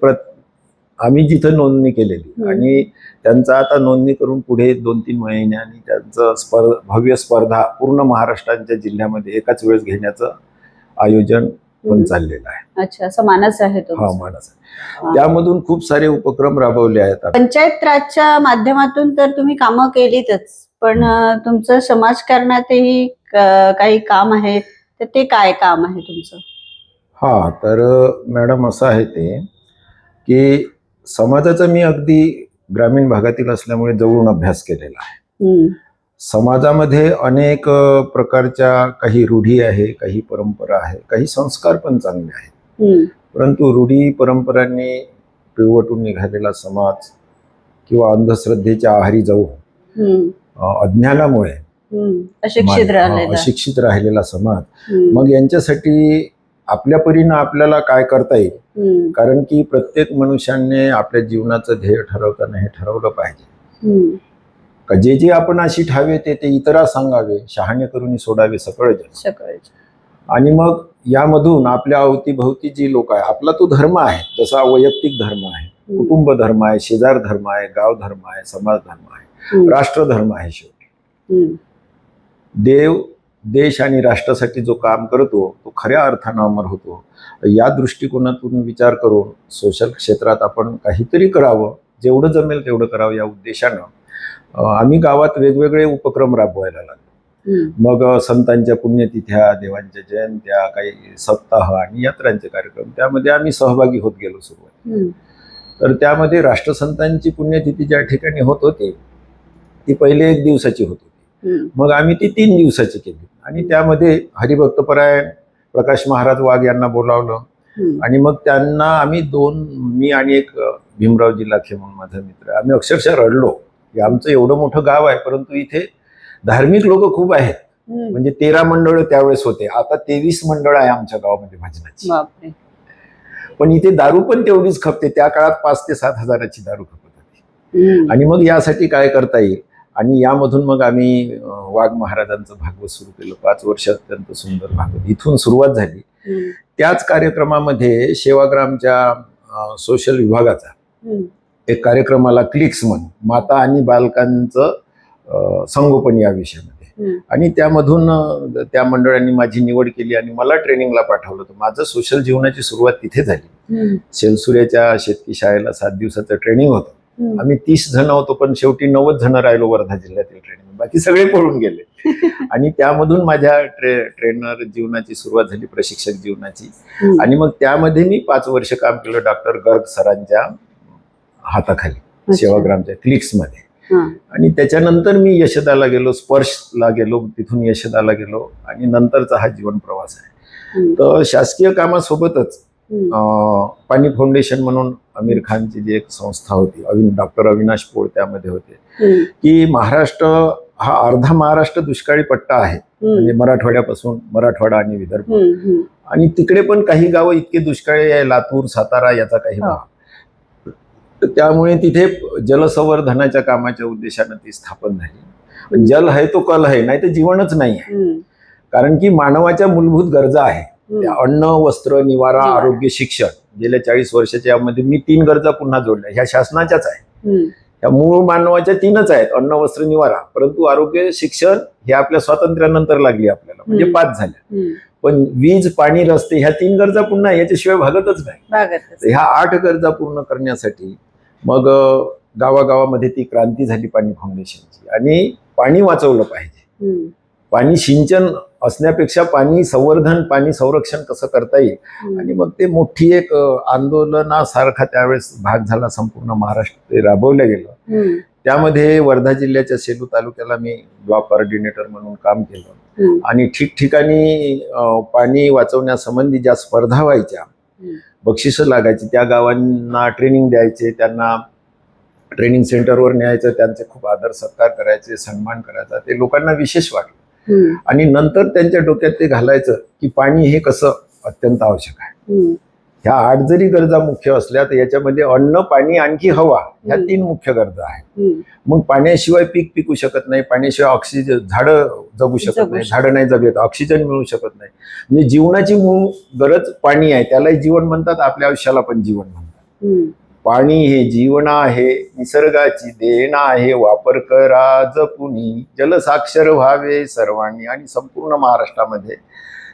आम्ही जिथं नोंदणी केलेली आणि त्यांचं आता नोंदणी करून पुढे 2-3 महिन्यांनी त्यांचं भव्य स्पर्धा पूर्ण महाराष्ट्राच्या जिल्ह्यामध्ये एकाच वेळेस घेण्याचं आयोजन पण चाललेलं आहे. अच्छा, असं मानस आहे तो. हा, मानस आहे. त्यामधून खूप सारे उपक्रम राबवले आहेत. पंचायत राजच्या माध्यमातून तर तुम्ही कामं केलीतच, पण तुमचं समाजकारणातही काही काम आहे, तर ते काय काम आहे तुमचं? हा, तर मॅडम असं आहे ते की समाजाचा मी अगदी ग्रामीण भागातील असल्यामुळे जवळून अभ्यास केलेला आहे. समाजामध्ये अनेक प्रकारच्या काही रूढी आहे, काही परंपरा आहे, काही संस्कार पण चांगले आहेत. परंतु रूढी परंपरांनी पिळवटून निघालेला समाज किंवा अंधश्रद्धेच्या आहारी जाऊन अज्ञानामुळे अशिक्षित राहिलेला समाज, मग यांच्यासाठी आपल्या परीनं आपल्याला काय करता येईल. कारण की प्रत्येक मनुष्याने आपल्या जीवनाचं ध्येय ठरवताना हे ठरवलं पाहिजे का जे आपण अशी ठावे ते इतरा सांगावे, शहाणे करून सोडावे सकळ जग. आणि मग यामधून आपल्या अवतीभोवती जी लोक आहे, आपला तो धर्म आहे, जसा वैयक्तिक धर्म आहे, कुटुंब धर्म आहे, शेजार धर्म आहे, गाव धर्म आहे, समाज धर्म आहे, राष्ट्रधर्म आहे. शेवटी देव देश आणि राष्ट्रासाठी जो काम करतो तो खऱ्या अर्थानं अमर होतो. या दृष्टिकोनातून विचार करून सोशल क्षेत्रात आपण काहीतरी करावं, जेवढं जमेल तेवढं करावं या उद्देशानं आम्ही गावात वेगवेगळे उपक्रम राबवायला लागलो. मग संतांच्या पुण्यतिथ्या, देवांच्या जयंत्या, काही सप्ताह आणि यात्रांचे कार्यक्रम, त्यामध्ये आम्ही सहभागी होत गेलो सुरुवात. तर त्यामध्ये राष्ट्रसंतांची पुण्यतिथी ज्या ठिकाणी होत होती ती पहिले 1 दिवसाची होती. मग आम्ही ती 3 दिवसाची केली आणि त्यामध्ये हरिभक्तपरायण प्रकाश महाराज वाघ यांना बोलावलं आणि मग त्यांना आम्ही मी आणि एक भीमरावजी लाखे म्हणून माझा मित्र, आम्ही अक्षरशः रडलो की आमचं एवढं मोठं गाव आहे परंतु इथे धार्मिक लोक खूप आहेत. म्हणजे 13 मंडळ त्यावेळेस होते, आता 23 मंडळ आहे आमच्या गावामध्ये भजनाची. पण इथे दारू पण तेवढीच खपते. त्या काळात 5 ते 7 हजाराची दारू खपत होती. आणि मग यासाठी काय करता येईल, आणि यामधून मग आम्ही वाघ महाराजांचं भागवत सुरू केलं. 5 वर्ष अत्यंत सुंदर भागवत इथून सुरुवात झाली. त्याच कार्यक्रमामध्ये सेवाग्रामच्या सोशल विभागाचा एक कार्यक्रमाला क्लिक्स म्हणून माता आणि बालकांचं संगोपन या विषयामध्ये, आणि त्यामधून त्या मंडळांनी माझी निवड केली आणि मला ट्रेनिंगला पाठवलं. तर माझं सोशल जीवनाची सुरुवात तिथे झाली. शेलसुऱ्याच्या शेतकी शाळेला 7 दिवसाचं ट्रेनिंग होतं. आम्ही 30 जण होतो, पण शेवटी 90 जण राहिलो वर्धा जिल्ह्यातील ट्रेनिंग, बाकी सगळे पळून गेले. आणि त्यामधून माझ्या ट्रेनर जीवनाची सुरुवात झाली, प्रशिक्षक जीवनाची. आणि मग त्यामध्ये मी 5 वर्ष काम केलं डॉक्टर गर्ग सरांच्या हाताखाली सेवाग्रामच्या क्लिक्समध्ये. आणि त्याच्यानंतर मी यशदाला गेलो, स्पर्शला गेलो, तिथून यशदाला गेलो आणि नंतरचा हा जीवन प्रवास आहे. तर शासकीय कामासोबतच पाणी फाउंडेशन म्हणून आमिर खानची जी एक संस्था होती, डॉक्टर अविनाश पोळ त्यामध्ये होते, की महाराष्ट्र हा अर्धा महाराष्ट्र दुष्काळी पट्टा आहे. म्हणजे मराठवाड्यापासून मराठवाडा आणि विदर्भ, आणि तिकडे पण काही गावं इतके दुष्काळी आहे, लातूर, सातारा याचा काही भाग. तर त्यामुळे तिथे जलसंवर्धनाच्या कामाच्या उद्देशानं ती स्थापन झाली. जल है तो कल है, नाही तर जीवनच नाही आहे. कारण की मानवाच्या मूलभूत गरजा आहे, अन्न, वस्त्र, निवारा, आरोग्य, शिक्षण. गेल्या 40 वर्षाच्या यामध्ये मी 3 गरजा पुन्हा जोडल्या, ह्या शासनाच्याच आहे. ह्या मूळ मानवाच्या 3च आहेत, अन्न, वस्त्र, निवारा. परंतु आरोग्य, शिक्षण हे आपल्या स्वातंत्र्यानंतर लागली आपल्याला, म्हणजे 5 झाल्या. पण वीज, पाणी, रस्ते ह्या 3 गरजा पुन्हा याच्याशिवाय भागतच नाही. ह्या 8 गरजा पूर्ण करण्यासाठी मग गावागावामध्ये ती क्रांती झाली पाणी फाउंडेशनची. आणि पाणी वाचवलं पाहिजे. पाणी सिंचन असण्यापेक्षा पाणी संवर्धन, पाणी संरक्षण कसं करता येईल. आणि मग ते मोठी एक आंदोलनासारखा त्यावेळेस भाग झाला. संपूर्ण महाराष्ट्र ते राबवलं गेलं. त्यामध्ये वर्धा जिल्ह्याच्या सेलू तालुक्याला मी ब्लॉक कोऑर्डिनेटर म्हणून काम केलं. आणि ठिकठिकाणी पाणी वाचवण्यासंबंधी ज्या स्पर्धा व्हायच्या, बक्षिसं लागायची, त्या गावांना ट्रेनिंग द्यायचे, त्यांना ट्रेनिंग सेंटरवर न्यायचं, त्यांचे खूप आदर सत्कार करायचे, सन्मान करायचा. ते लोकांना विशेष वाटलं. आणि नंतर त्यांच्या डोक्यात ते घालायचं की पाणी हे कसं अत्यंत आवश्यक आहे. ह्या 8 जरी गरजा मुख्य असल्या तर याच्यामध्ये अन्न, पाणी, आणखी हवा, ह्या 3 मुख्य गरजा आहेत. मग पाण्याशिवाय पीक पिकू शकत नाही, पाण्याशिवाय ऑक्सिजन, झाडं जगू शकत नाही, झाडं नाही जगत, ऑक्सिजन मिळू शकत नाही. म्हणजे जीवनाची मूळ गरज पाणी आहे. त्यालाही जीवन म्हणतात, आपल्या आयुष्याला पण जीवन म्हणतात. पाणी हे जीवन आहे, निसर्गाची देण आहे, वापर करा जपुनी, जलसाक्षर व्हावे सर्वांनी. आणि संपूर्ण महाराष्ट्रामध्ये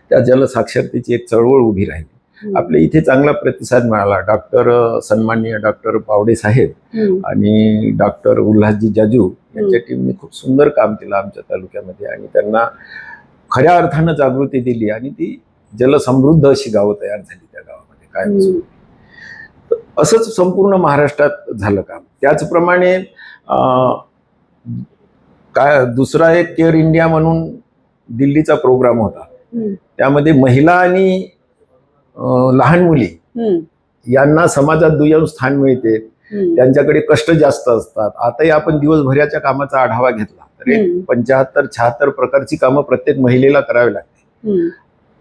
त्या जलसाक्षरतेची एक चळवळ उभी राहिली. आपल्या इथे चांगला प्रतिसाद मिळाला. सन्माननीय डॉक्टर पावडे साहेब आणि डॉक्टर उल्हासजी जाजू यांच्या टीमने खूप सुंदर काम केलं आमच्या तालुक्यामध्ये. आणि त्यांना खऱ्या अर्थानं जागृती दिली आणि ती जलसमृद्ध अशी गावं तयार झाली त्या गावामध्ये काय. असंच संपूर्ण महाराष्ट्रात झालं काम. त्याचप्रमाणे काय दुसरा एक केअर इंडिया म्हणून दिल्लीचा प्रोग्राम होता. त्यामध्ये महिला आणि लहान मुली यांना समाजात दुय्यम स्थान मिळते. त्यांच्याकडे कष्ट जास्त असतात. आताही आपण दिवसभराच्या कामाचा आढावा घेतला तर 75-76 प्रकारची कामं प्रत्येक महिलेला करावी लागते.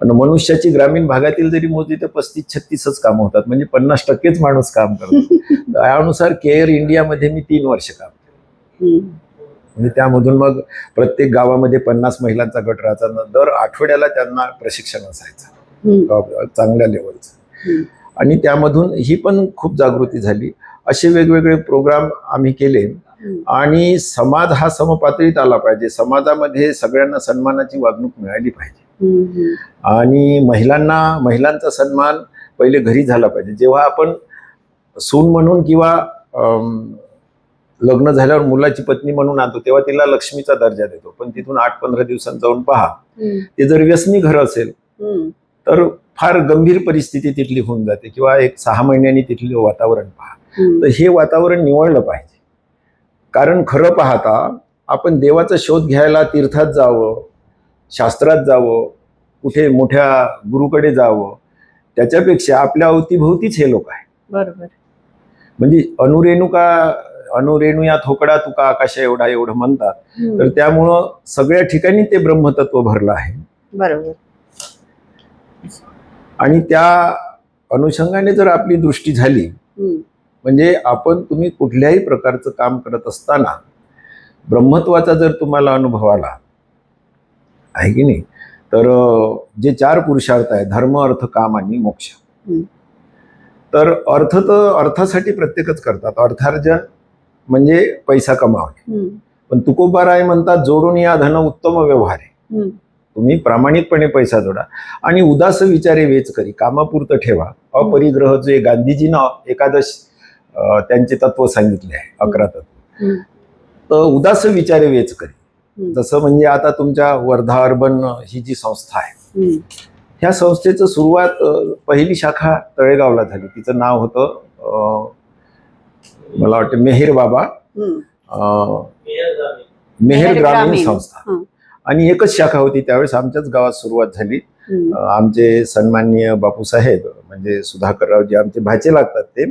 पण मनुष्याची ग्रामीण भागातील जरी मोजली तर 35-36च कामं होतात. म्हणजे 50% माणूस काम करतो. त्यानुसार केअर इंडियामध्ये मी 3 वर्ष काम केलं. म्हणजे त्यामधून मग प्रत्येक गावामध्ये 50 महिलांचा गट राहायचा. दर आठवड्याला त्यांना प्रशिक्षण असायचं चांगल्या लेवलचं. आणि त्यामधून ही पण खूप जागृती झाली. असे वेगवेगळे प्रोग्राम आम्ही केले. आणि समाज हा समपातळीत आला पाहिजे. समाजामध्ये सगळ्यांना सन्मानाची वागणूक मिळाली पाहिजे. आणि महिलांचा सन्मान पहिले घरी झाला पाहिजे. जेव्हा आपण सून म्हणून किंवा लग्न झाल्यावर मुलाची पत्नी म्हणून आणतो तेव्हा तिला लक्ष्मीचा दर्जा देतो. पण तिथून 8-15 दिवसांत जाऊन पहा, ते जर व्यसनी घर असेल तर फार गंभीर परिस्थिती तिथली होऊन जाते. किंवा एक 6 महिन्यांनी तिथले वातावरण पहा. तर हे वातावरण निवळलं पाहिजे. कारण खरं पाहता आपण देवाचा शोध घ्यायला तीर्थात जावं, शास्त्रात जावं, कुठे मोठ्या गुरुकडे जावं, त्याच्यापेक्षा आपल्या अवतीभोवतीच हे लोक आहे. बरोबर. म्हणजे अनुरेणू या थोकडा तुका आकाशा एवढा एवढं म्हणतात. तर त्यामुळं सगळ्या ठिकाणी ते ब्रह्मतत्व भरलं आहे. बरोबर. आणि त्या अनुषंगाने जर आपली दृष्टी झाली म्हणजे तुम्ही कुठल्याही प्रकारचं काम करत असताना ब्रह्मत्वाचा जर तुम्हाला अनुभव आला आहे की नाही, तर जे 4 पुरुषार्थ आहे, धर्म, अर्थ, काम आणि मोक्ष. तर अर्थासाठी प्रत्येकच करतात. अर्थार्जन म्हणजे पैसा कमावणे. पण तुकोबाराय म्हणतात, जोडून या धन उत्तम व्यवहार आहे. तुम्ही प्रामाणिकपणे पैसा जोडा आणि उदास विचारे वेच करी, कामापुरतं ठेवा. अपरिग्रह जे गांधीजीनं एकादश त्यांचे तत्व सांगितले आहे, 11 तत्व. तर उदास विचारे वेच करी. जसं म्हणजे आता तुमच्या वर्धा अर्बन ही जी संस्था आहे, ह्या संस्थेचं सुरुवात पहिली शाखा तळेगावला झाली. तिचं नाव होतं मला वाटतं मेहेर बाबा मेहेर ग्रामीण संस्था. आणि एकच शाखा होती त्यावेळेस. आमच्याच गावात सुरुवात झाली. आमचे सन्माननीय बापूसाहेब म्हणजे सुधाकररावजी आमचे भाचे लागतात ते.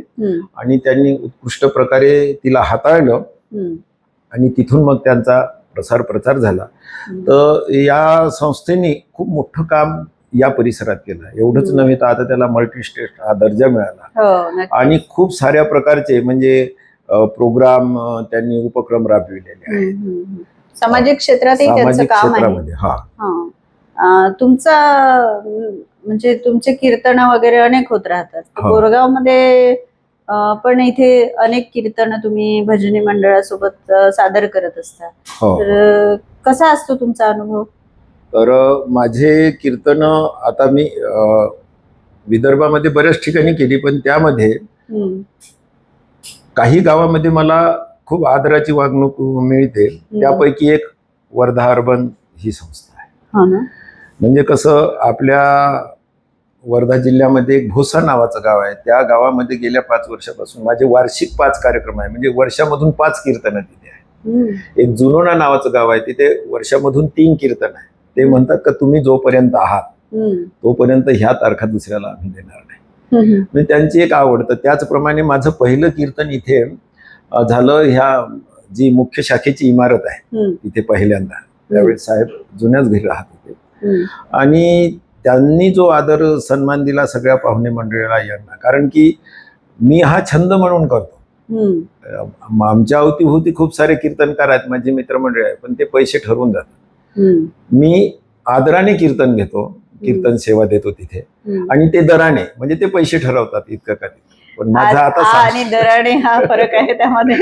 आणि त्यांनी उत्कृष्ट प्रकारे तिला हाताळलं आणि तिथून मग त्यांचा प्रचार झाला. तर या संस्थेने खूप मोठं काम या परिसरात केलं. एवढंच नव्हे तर आता त्याला मल्टीस्टेट हा दर्जा मिळाला. आणि खूप साऱ्या प्रकारचे म्हणजे प्रोग्राम त्यांनी उपक्रम राबविलेले आहेत. सामाजिक क्षेत्रातही त्यांचं काम आहे. तुमचा म्हणजे तुमचे कीर्तन वगैरे अनेक होत राहतात. बोरगावमध्ये पण इथे अनेक कीर्तन तुम्ही भजनी मंडळासोबत सादर करत असता. तर कसा असतो तुमचा अनुभव? तर माझे कीर्तन आता मी विदर्भामध्ये बऱ्याच ठिकाणी केली. पण त्यामध्ये काही गावामध्ये मला खूप आदराची वागणूक मिळते. त्यापैकी एक वर्धा अर्बन ही संस्था आहे. हो ना. म्हणजे कसं, आपल्या वर्धा जिल्ह्यामध्ये एक भोसा नावाचं गाव आहे. त्या गावामध्ये गेल्या 5 वर्षापासून माझे वार्षिक 5 कार्यक्रम आहे. म्हणजे वर्षामधून 5 कीर्तनं तिथे आहे. एक जुनोणा नावाचं गाव आहे, तिथे वर्षामधून 3 कीर्तन आहे. ते म्हणतात का तुम्ही जोपर्यंत आहात तोपर्यंत ह्या तारखा दुसऱ्याला आम्ही देणार नाही. म्हणजे त्यांची एक आवड. तर त्याचप्रमाणे माझं पहिलं कीर्तन इथे झालं, ह्या जी मुख्य शाखेची इमारत आहे तिथे पहिल्यांदा. त्यावेळेस साहेब जुन्याच घरी राहत होते आणि त्यांनी जो आदर सन्मान दिला सगळ्या पाहुणे मंडळीला यांना, कारण की मी हा छंद म्हणून करतो. आमच्या अवतीभोवती खूप सारे कीर्तनकार आहेत, माझे मित्रमंडळी आहेत, पण ते पैसे ठरवून जातात. मी आदराने कीर्तन घेतो, कीर्तन सेवा देतो तिथे, आणि ते दराने, म्हणजे ते पैसे ठरवतात इतकं का तितकं. पण माझा आता आणि दराने हा फरक आहे त्यामध्ये.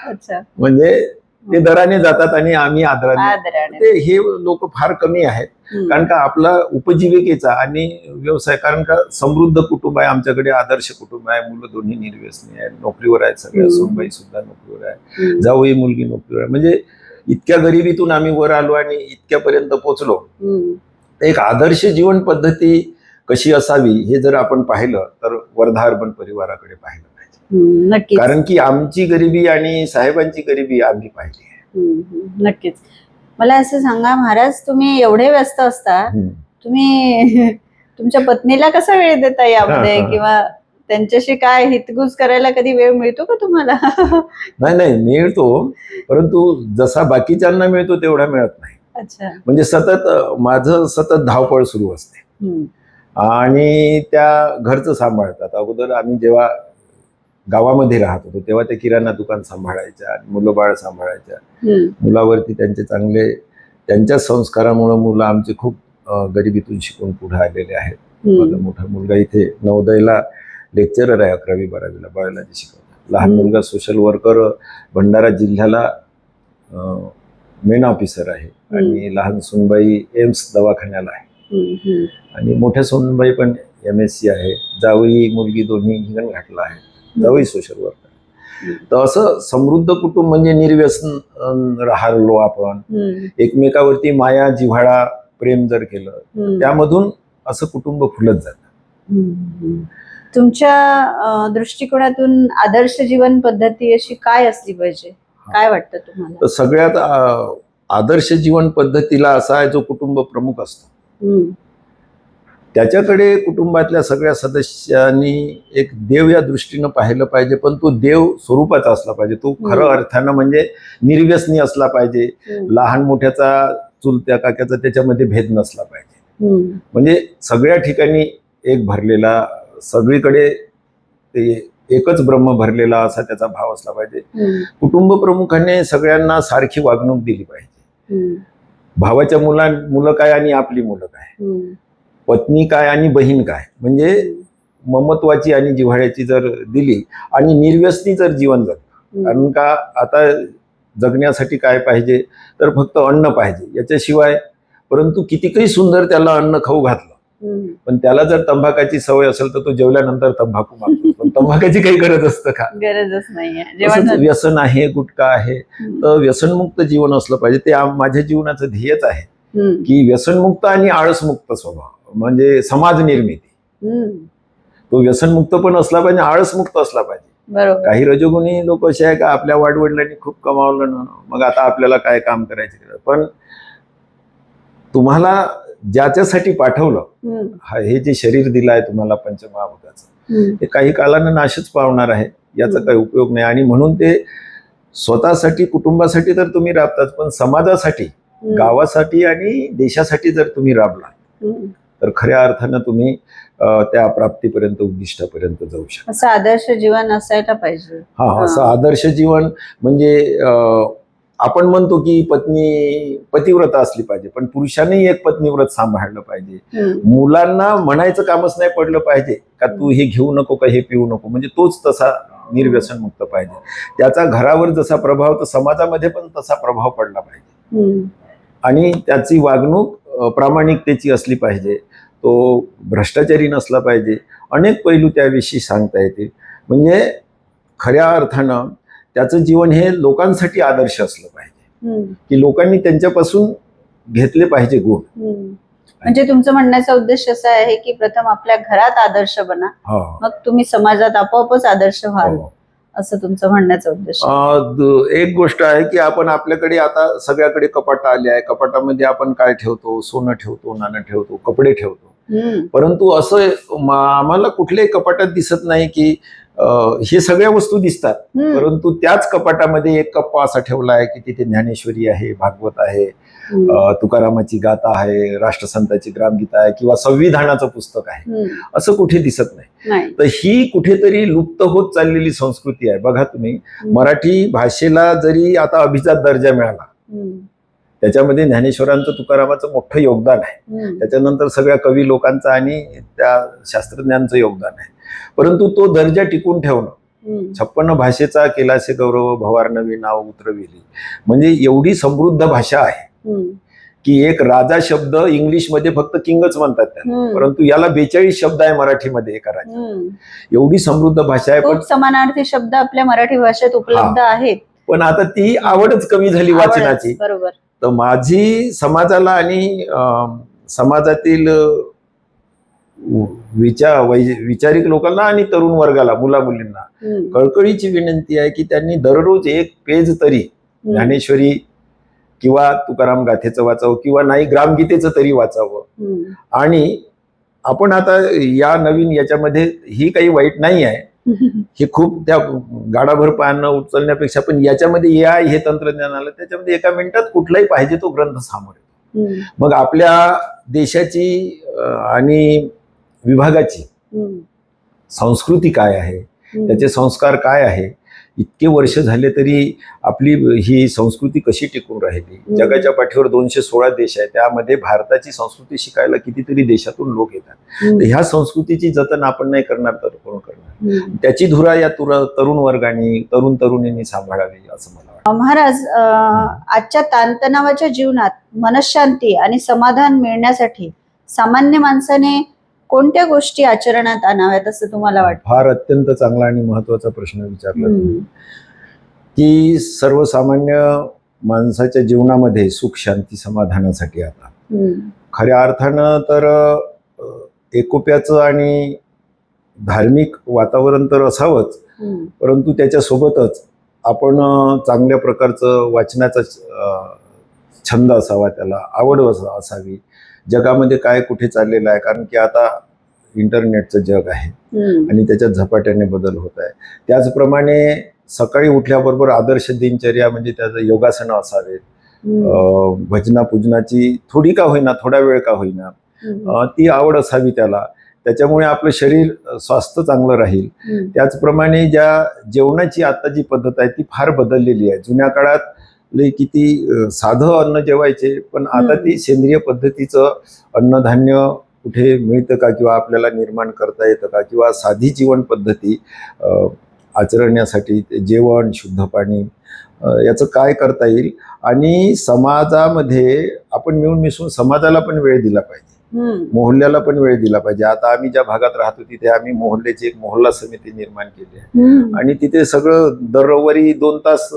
अच्छा. म्हणजे ते दराने जातात आणि आम्ही आदराने. ते हे लोक फार कमी आहेत, कारण का आपला उपजीविकेचा आणि व्यवसाय, कारण का समृद्ध कुटुंब आहे आमच्याकडे, आदर्श कुटुंब आहे. मुलं दोन्ही निर्व्यसनी आहेत, नोकरीवर आहेत सगळ्या. सोनबाई सुद्धा नोकरीवर आहे, जाऊही मुलगी नोकरीवर आहे. म्हणजे इतक्या गरिबीतून आम्ही वर आलो आणि इतक्यापर्यंत पोहोचलो. एक आदर्श जीवन पद्धती कशी असावी हे जर आपण पाहिलं तर वर्धा अर्बन परिवाराकडे पाहिलं पाहिजे. नक्कीच. कारण की आमची गरिबी आणि साहेबांची गरिबी आम्ही पाहिली आहे. नक्कीच. मला असं सांगा महाराज, तुम्ही एवढे व्यस्त असता, तुम्ही तुमच्या पत्नीला कसा वेळ देता यामध्ये, किंवा त्यांच्याशी काय हितगुज करायला कधी वेळ मिळतो का तुम्हाला? नाही मिळतो, परंतु जसा बाकीच्यांना मिळतो तेवढा मिळत नाही. अच्छा. म्हणजे माझं सतत धावपळ सुरू असते आणि त्या घरचं सांभाळतात. अगोदर आम्ही जेव्हा गावामध्ये राहत होतो तेव्हा ते किराणा दुकान सांभाळायच्या, मुलं बाळ सांभाळायच्या. मुलावरती त्यांच्या संस्कारामुळे मुलं आमचे खूप गरिबीतून शिकून पुढे आलेले आहेत. माझा मोठा मुलगा इथे नवोदयला लेक्चरर आहे, 11वी 12वीला बायोलॉजी शिकवतात. लहान मुलगा सोशल वर्कर भंडारा जिल्ह्याला मेन ऑफिसर आहे, आणि लहान सुनबाई एम्स दवाखान्याला आहे, आणि मोठ्या सुनबाई पण MSc आहे. जावई मुलगी दोन्ही हिंगणघाटला आहे, जावई सोशल वर्कर. तर असं समृद्ध कुटुंब म्हणजे निर्व्यसन राहिलो आपण, एकमेकावरती माया जिव्हाळा प्रेम जर केलं, त्यामधून असं कुटुंब फुलत जातं. तुमच्या दृष्टिकोनातून आदर्श जीवन पद्धती अशी काय असली पाहिजे, काय वाटतं तुम्हाला? तर सगळ्यात आदर्श जीवन पद्धतीला असा आहे, जो कुटुंब प्रमुख असतो त्याच्याकडे कुटुंबातल्या सगळ्या सदस्यांनी एक देव या दृष्टीनं पाहिलं पाहिजे. पण तो देव स्वरूपाचा असला पाहिजे, तो खरं अर्थानं म्हणजे निर्व्यसनी असला पाहिजे. लहान मोठ्याचा, चुलत्या काक्याचा त्याच्यामध्ये भेद नसला पाहिजे. म्हणजे सगळ्या ठिकाणी एक भरलेला, सगळीकडे ते एकच ब्रह्म भरलेला असा त्याचा भाव असला पाहिजे. कुटुंब प्रमुखाने सगळ्यांना सारखी वागणूक दिली पाहिजे. भावाच्या मुलं काय आणि आपली मुलं काय, पत्नी काय आणि बहीण काय, म्हणजे ममत्वाची आणि जिव्हाळ्याची जर दिली, आणि निर्व्यसनी जर जीवन जगलं. कारण का आता जगण्यासाठी काय पाहिजे, तर फक्त अन्न पाहिजे, याच्याशिवाय. परंतु कितीकही सुंदर त्याला अन्न खाऊ घातलं, पण त्याला जर तंबाखाची सवय असेल तर तो जेवल्यानंतर तंबाखू मागतो. पण तंबाखाची काही गरज असतं का? गरजच नाहीये. व्यसन आहे, गुटखा आहे, तर व्यसनमुक्त जीवन असलं पाहिजे. ते माझ्या जीवनाचं ध्येयच आहे की व्यसनमुक्त आणि आळसमुक्त स्वभाव, म्हणजे समाज निर्मिती. तो व्यसनमुक्त पण असला पाहिजे, आळसमुक्त असला पाहिजे. बरोबर. काही रजोगुणी लोक असे आहे का, आपल्या वाडवडिलांनी खूप कमावलं ना, मग आता आपल्याला काय काम करायचं. पण तुम्हाला ज्याच्यासाठी पाठवलं, हे जे शरीर दिलं आहे तुम्हाला पंचमहाभूताचं, ते काही काळानं नाशच पावणार आहे, याचा काही उपयोग नाही. आणि म्हणून ते स्वतःसाठी, कुटुंबासाठी तर तुम्ही राबतात, पण समाजासाठी, गावासाठी आणि देशासाठी जर तुम्ही राबला तर खऱ्या अर्थानं तुम्ही त्या प्राप्तीपर्यंत, उद्दिष्टापर्यंत जाऊ शकता. असं आदर्श जीवन असायला पाहिजे. असं आदर्श जीवन म्हणजे आपण म्हणतो की पत्नी पतिव्रता असली पाहिजे, पण पुरुषांनी एक पत्नीव्रत सांभाळलं पाहिजे. मुलांना म्हणायचं कामच नाही पडलं पाहिजे का तू हे घेऊ नको, का हे पिऊ नको, म्हणजे तोच तसा निर्व्यसन मुक्त पाहिजे. त्याचा घरावर जसा प्रभाव, तर समाजामध्ये पण तसा प्रभाव पडला पाहिजे. आणि त्याची वागणूक प्रामाणिकतेची असली पाहिजे, तो भ्रष्टाचारी नसला पाहिजे. अनेक पैलू त्याविषयी सांगता येतील. म्हणजे खऱ्या अर्थानं त्याचं जीवन हे लोकांसाठी आदर्श असलं पाहिजे. की लोकांनी त्यांच्यापासून घेतले पाहिजे गुण. म्हणजे तुमचं म्हणण्याचा उद्देश असा आहे की प्रथम आपल्या घरात आदर्श बना, मग तुम्ही समाजात आपोआपच आदर्श व्हाल, असं तुमचं म्हणण्याचा उद्देश. एक गोष्ट आहे की आपण आपल्याकडे आता सगळ्याकडे कपाट आले आहे. कपाटामध्ये आपण काय ठेवतो? सोनं ठेवतो, नाणं ठेवतो, कपडे ठेवतो. परंतु असं आम्हाला कुठल्याही कपाटात दिसत नाही की हे सगळ्या वस्तू दिसतात, परंतु त्याच कपाटामध्ये एक कप्पा असा ठेवला आहे की तिथे ज्ञानेश्वरी आहे, भागवत आहे, तुकारामाची गाथा आहे, राष्ट्रसंताची ग्रामगीता आहे किंवा संविधानाचं पुस्तक आहे. असं कुठे दिसत नाही. तर ही कुठेतरी लुप्त होत चाललेली संस्कृती आहे. बघा तुम्ही, मराठी भाषेला जरी आता अभिजात दर्जा मिळाला, त्याच्यामध्ये ज्ञानेश्वरांचं, तुकारामाचं मोठं योगदान आहे. त्याच्यानंतर सगळ्या कवी लोकांचं आणि त्या शास्त्रज्ञांचं योगदान आहे. परंतु तो दर्जा टिकून ठेवणं, 56 भाषेचा केलासे गौरव, भवारनवी नाव उतरविली, म्हणजे एवढी समृद्ध भाषा आहे की एक राजा शब्द इंग्लिशमध्ये फक्त किंगच म्हणतात त्याला, परंतु याला 42 शब्द आहे मराठीमध्ये एका राजा. एवढी समृद्ध भाषा आहे. पण समानार्थी शब्द आपल्या मराठी भाषेत उपलब्ध आहेत, पण आता ती आवडच कमी झाली वाचनाची. बरोबर. तर माझी समाजाला आणि समाजातील विचारिक लोकांना आणि तरुण वर्गाला, मुला मुलींना कळकळीची विनंती आहे की त्यांनी दररोज एक पेज तरी ज्ञानेश्वरी किंवा तुकाराम गाथेचं वाचावं किंवा नाही ग्रामगीतेचं तरी वाचावं. आणि आपण आता या नवीन याच्यामध्ये ही काही वाईट नाही आहे, हे खूप त्या गाडाभर पानं उचलण्यापेक्षा, पण याच्यामध्ये AI हे तंत्रज्ञान आलं, त्याच्यामध्ये एका मिनिटात कुठलाही पाहिजे तो ग्रंथ समोर येतो. मग आपल्या देशाची आणि विभागाची संस्कृती काय आहे, त्याचे संस्कार काय आहे, इतके वर्ष झाले तरी आपली ही संस्कृती कशी टिकून राहिली. जगाच्या पाठीवर 216 देश आहे, त्यामध्ये भारताची संस्कृती शिकायला कितीतरी देशातून लोक येतात. तर ह्या संस्कृतीची जतन आपण नाही करणार तर कोण करणार? त्याची धुरा या तरुण वर्गाने, तरुण तरुणींनी सांभाळावी असं मला वाटतं. महाराज, आजच्या ताणतणावाच्या जीवनात मनशांती आणि समाधान मिळण्यासाठी सामान्य माणसाने कोणत्या गोष्टी आचरणात आणाव्यात असं तुम्हाला वाटतं? फार अत्यंत चांगला आणि महत्वाचा प्रश्न विचारला तुम्ही, की सर्वसामान्य माणसाच्या जीवनामध्ये सुख शांती समाधानासाठी आता खऱ्या अर्थानं तर एकोप्याचं आणि धार्मिक वातावरण तर असावंच, परंतु त्याच्यासोबतच आपण चांगल्या प्रकारचं वाचनाचा छंद असावा, त्याला आवड असावी. जगामध्ये काय कुठे चाललेलं आहे, कारण की आता इंटरनेटचं जग आहे आणि त्याच्यात झपाट्याने बदल होत आहे. त्याचप्रमाणे सकाळी उठल्याबरोबर आदर्श दिनचर्या म्हणजे त्याचं योगासनं असावेत, भजना पूजनाची थोडी का होईना, थोडा वेळ का होईना, ती आवड असावी त्याला. त्याच्यामुळे आपलं शरीर स्वास्थ्य चांगलं राहील. त्याचप्रमाणे ज्या जेवणाची आता जी पद्धत आहे ती फार बदललेली आहे. जुन्या काळात किती साधं अन्न जेवायचे, पण आता ती सेंद्रिय पद्धतीचं अन्नधान्य कुठे मिळतं का किंवा आपल्याला निर्माण करता येतं का, किंवा साधी जीवन पद्धती आचरण्यासाठी जेवण, शुद्ध पाणी याचं काय करता येईल. आणि समाजामध्ये आपण मिळून मिसळून समाजाला पण वेळ दिला पाहिजे, मोहल्ल्याला पण वेळ दिला पाहिजे. आता आम्ही ज्या भागात राहतो तिथे आम्ही मोहल्ल्याची एक मोहल्ला समिती निर्माण केली आहे आणि तिथे सगळं दर रविवारी 2 तास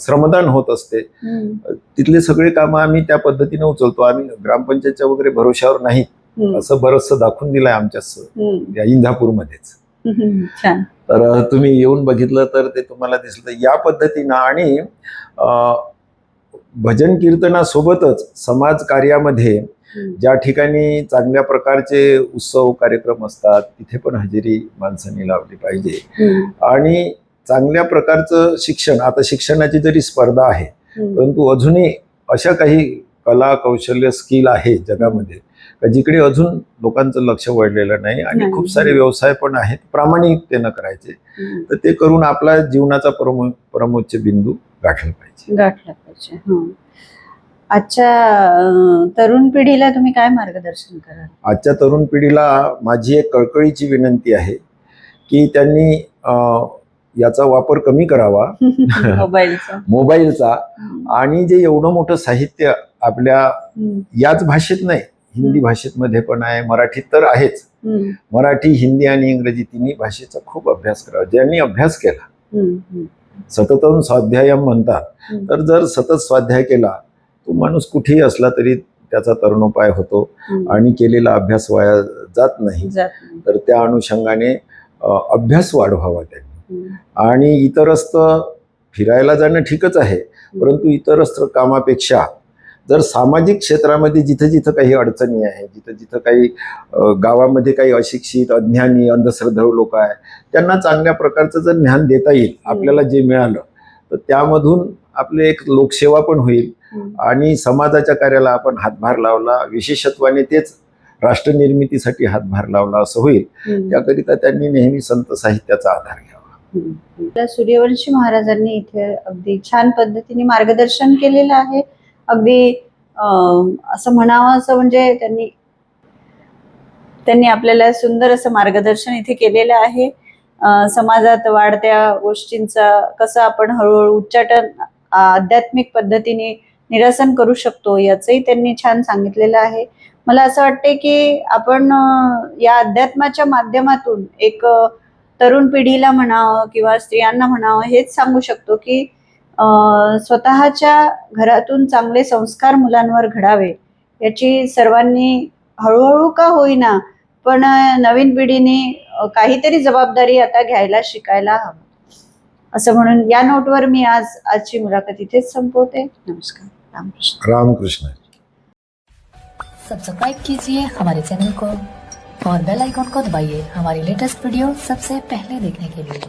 श्रमदान होत असते. तिथले सगळे कामं आम्ही त्या पद्धतीने उचलतो. आम्ही ग्रामपंचायतच्या वगैरे भरोशावर नाही, असं बरंचसं दाखवून दिलंय आमच्या इंदापूरमध्येच. तर तुम्ही येऊन बघितलं तर ते तुम्हाला दिसलं. या पद्धतीनं आणि भजन कीर्तनासोबतच समाज कार्यामध्ये ज्या ठिकाणी चांगल्या प्रकारचे उत्सव कार्यक्रम असतात तिथे पण हजेरी माणसांनी लावली पाहिजे. आणि चांगल्या प्रकारचं शिक्षण, आता शिक्षणाची जरी स्पर्धा आहे परंतु अजूनही अशा काही कला कौशल्य स्किल आहे जगामध्ये जिकडे अजून लोकांचं लक्ष वळलेलं नाही आणि खूप सारे व्यवसाय पण आहेत, प्रामाणिकतेनं करायचे. तर ते करून आपला जीवनाचा परमोच्च बिंदू गाठला पाहिजे. आजच्या तरुण पिढीला तुम्ही काय मार्गदर्शन कराल? आजच्या तरुण पिढीला माझी एक कळकळीची विनंती आहे की त्यांनी याचा वापर कमी करावा मोबाईलचा. आणि जे एवढं मोठं साहित्य आपल्या याच भाषेत नाही, हिंदी भाषेत मध्ये पण आहे, मराठीत तर आहेच. मराठी, हिंदी आणि इंग्रजी तिन्ही भाषेचा खूप अभ्यास करावा. ज्यांनी अभ्यास केला सततम स्वाध्यायम म्हणतात. तर जर सतत स्वाध्याय केला तो माणूस कुठेही असला तरी त्याचा तरुणोपाय होतो आणि केलेला अभ्यास वाया जात नाही. तर त्या अनुषंगाने अभ्यास वाढवावा त्यांनी. आणि इतरस्थ फिरायला जाणं ठीकच आहे, परंतु इतरस्थ कामापेक्षा जर सामाजिक क्षेत्रामध्ये जिथं जिथं काही अडचणी आहे, जिथं जिथं काही गावामध्ये काही अशिक्षित, अज्ञानी, अंधश्रद्धाळू लोक आहे, त्यांना चांगल्या प्रकारचं जर ज्ञान देता येईल, आपल्याला जे मिळालं तर त्यामधून आपले एक लोकसेवा पण होईल आणि समाजाच्या कार्याला आपण हातभार लावला, विशेषत्वाने तेच राष्ट्र निर्मितीसाठी हातभार लावला असं होईल. त्याकरिता त्यांनी नेहमी संत साहित्याचा आधार घ्यावा. सूर्यवंशी महाराजांनी इथे अगदी छान पद्धतीने मार्गदर्शन केलेलं आहे. अगदी असं म्हणावं असं म्हणजे त्यांनी आपल्याला सुंदर असं मार्गदर्शन इथे केलेलं आहे. समाजात वाढत्या गोष्टींचा कसं आपण हळूहळू उच्चाटन आध्यात्मिक पद्धतीने निरसन करू शकतो याचंही त्यांनी छान सांगितलेलं आहे. मला असं वाटते की आपण या अध्यात्माच्या माध्यमातून एक तरुण पिढीला म्हणावं किंवा स्त्रियांना म्हणावं हेच सांगू शकतो की स्वतःच्या घरातून चांगले संस्कार मुलांवर घडावे याची सर्वांनी हळूहळू का होईना पण नवीन पिढीने काहीतरी जबाबदारी आता घ्यायला शिकायला हवं. असं म्हणून या नोटवर मी आजची मुलाखत इथेच संपवते. नमस्कार. रामकृष्ण. रामकृष्ण. सब्सक्राइब कीजिए हमारे चैनल को और बेल आइकॉन को दबाइए हमारी लेटेस्ट वीडियो सबसे पहले देखने के लिए.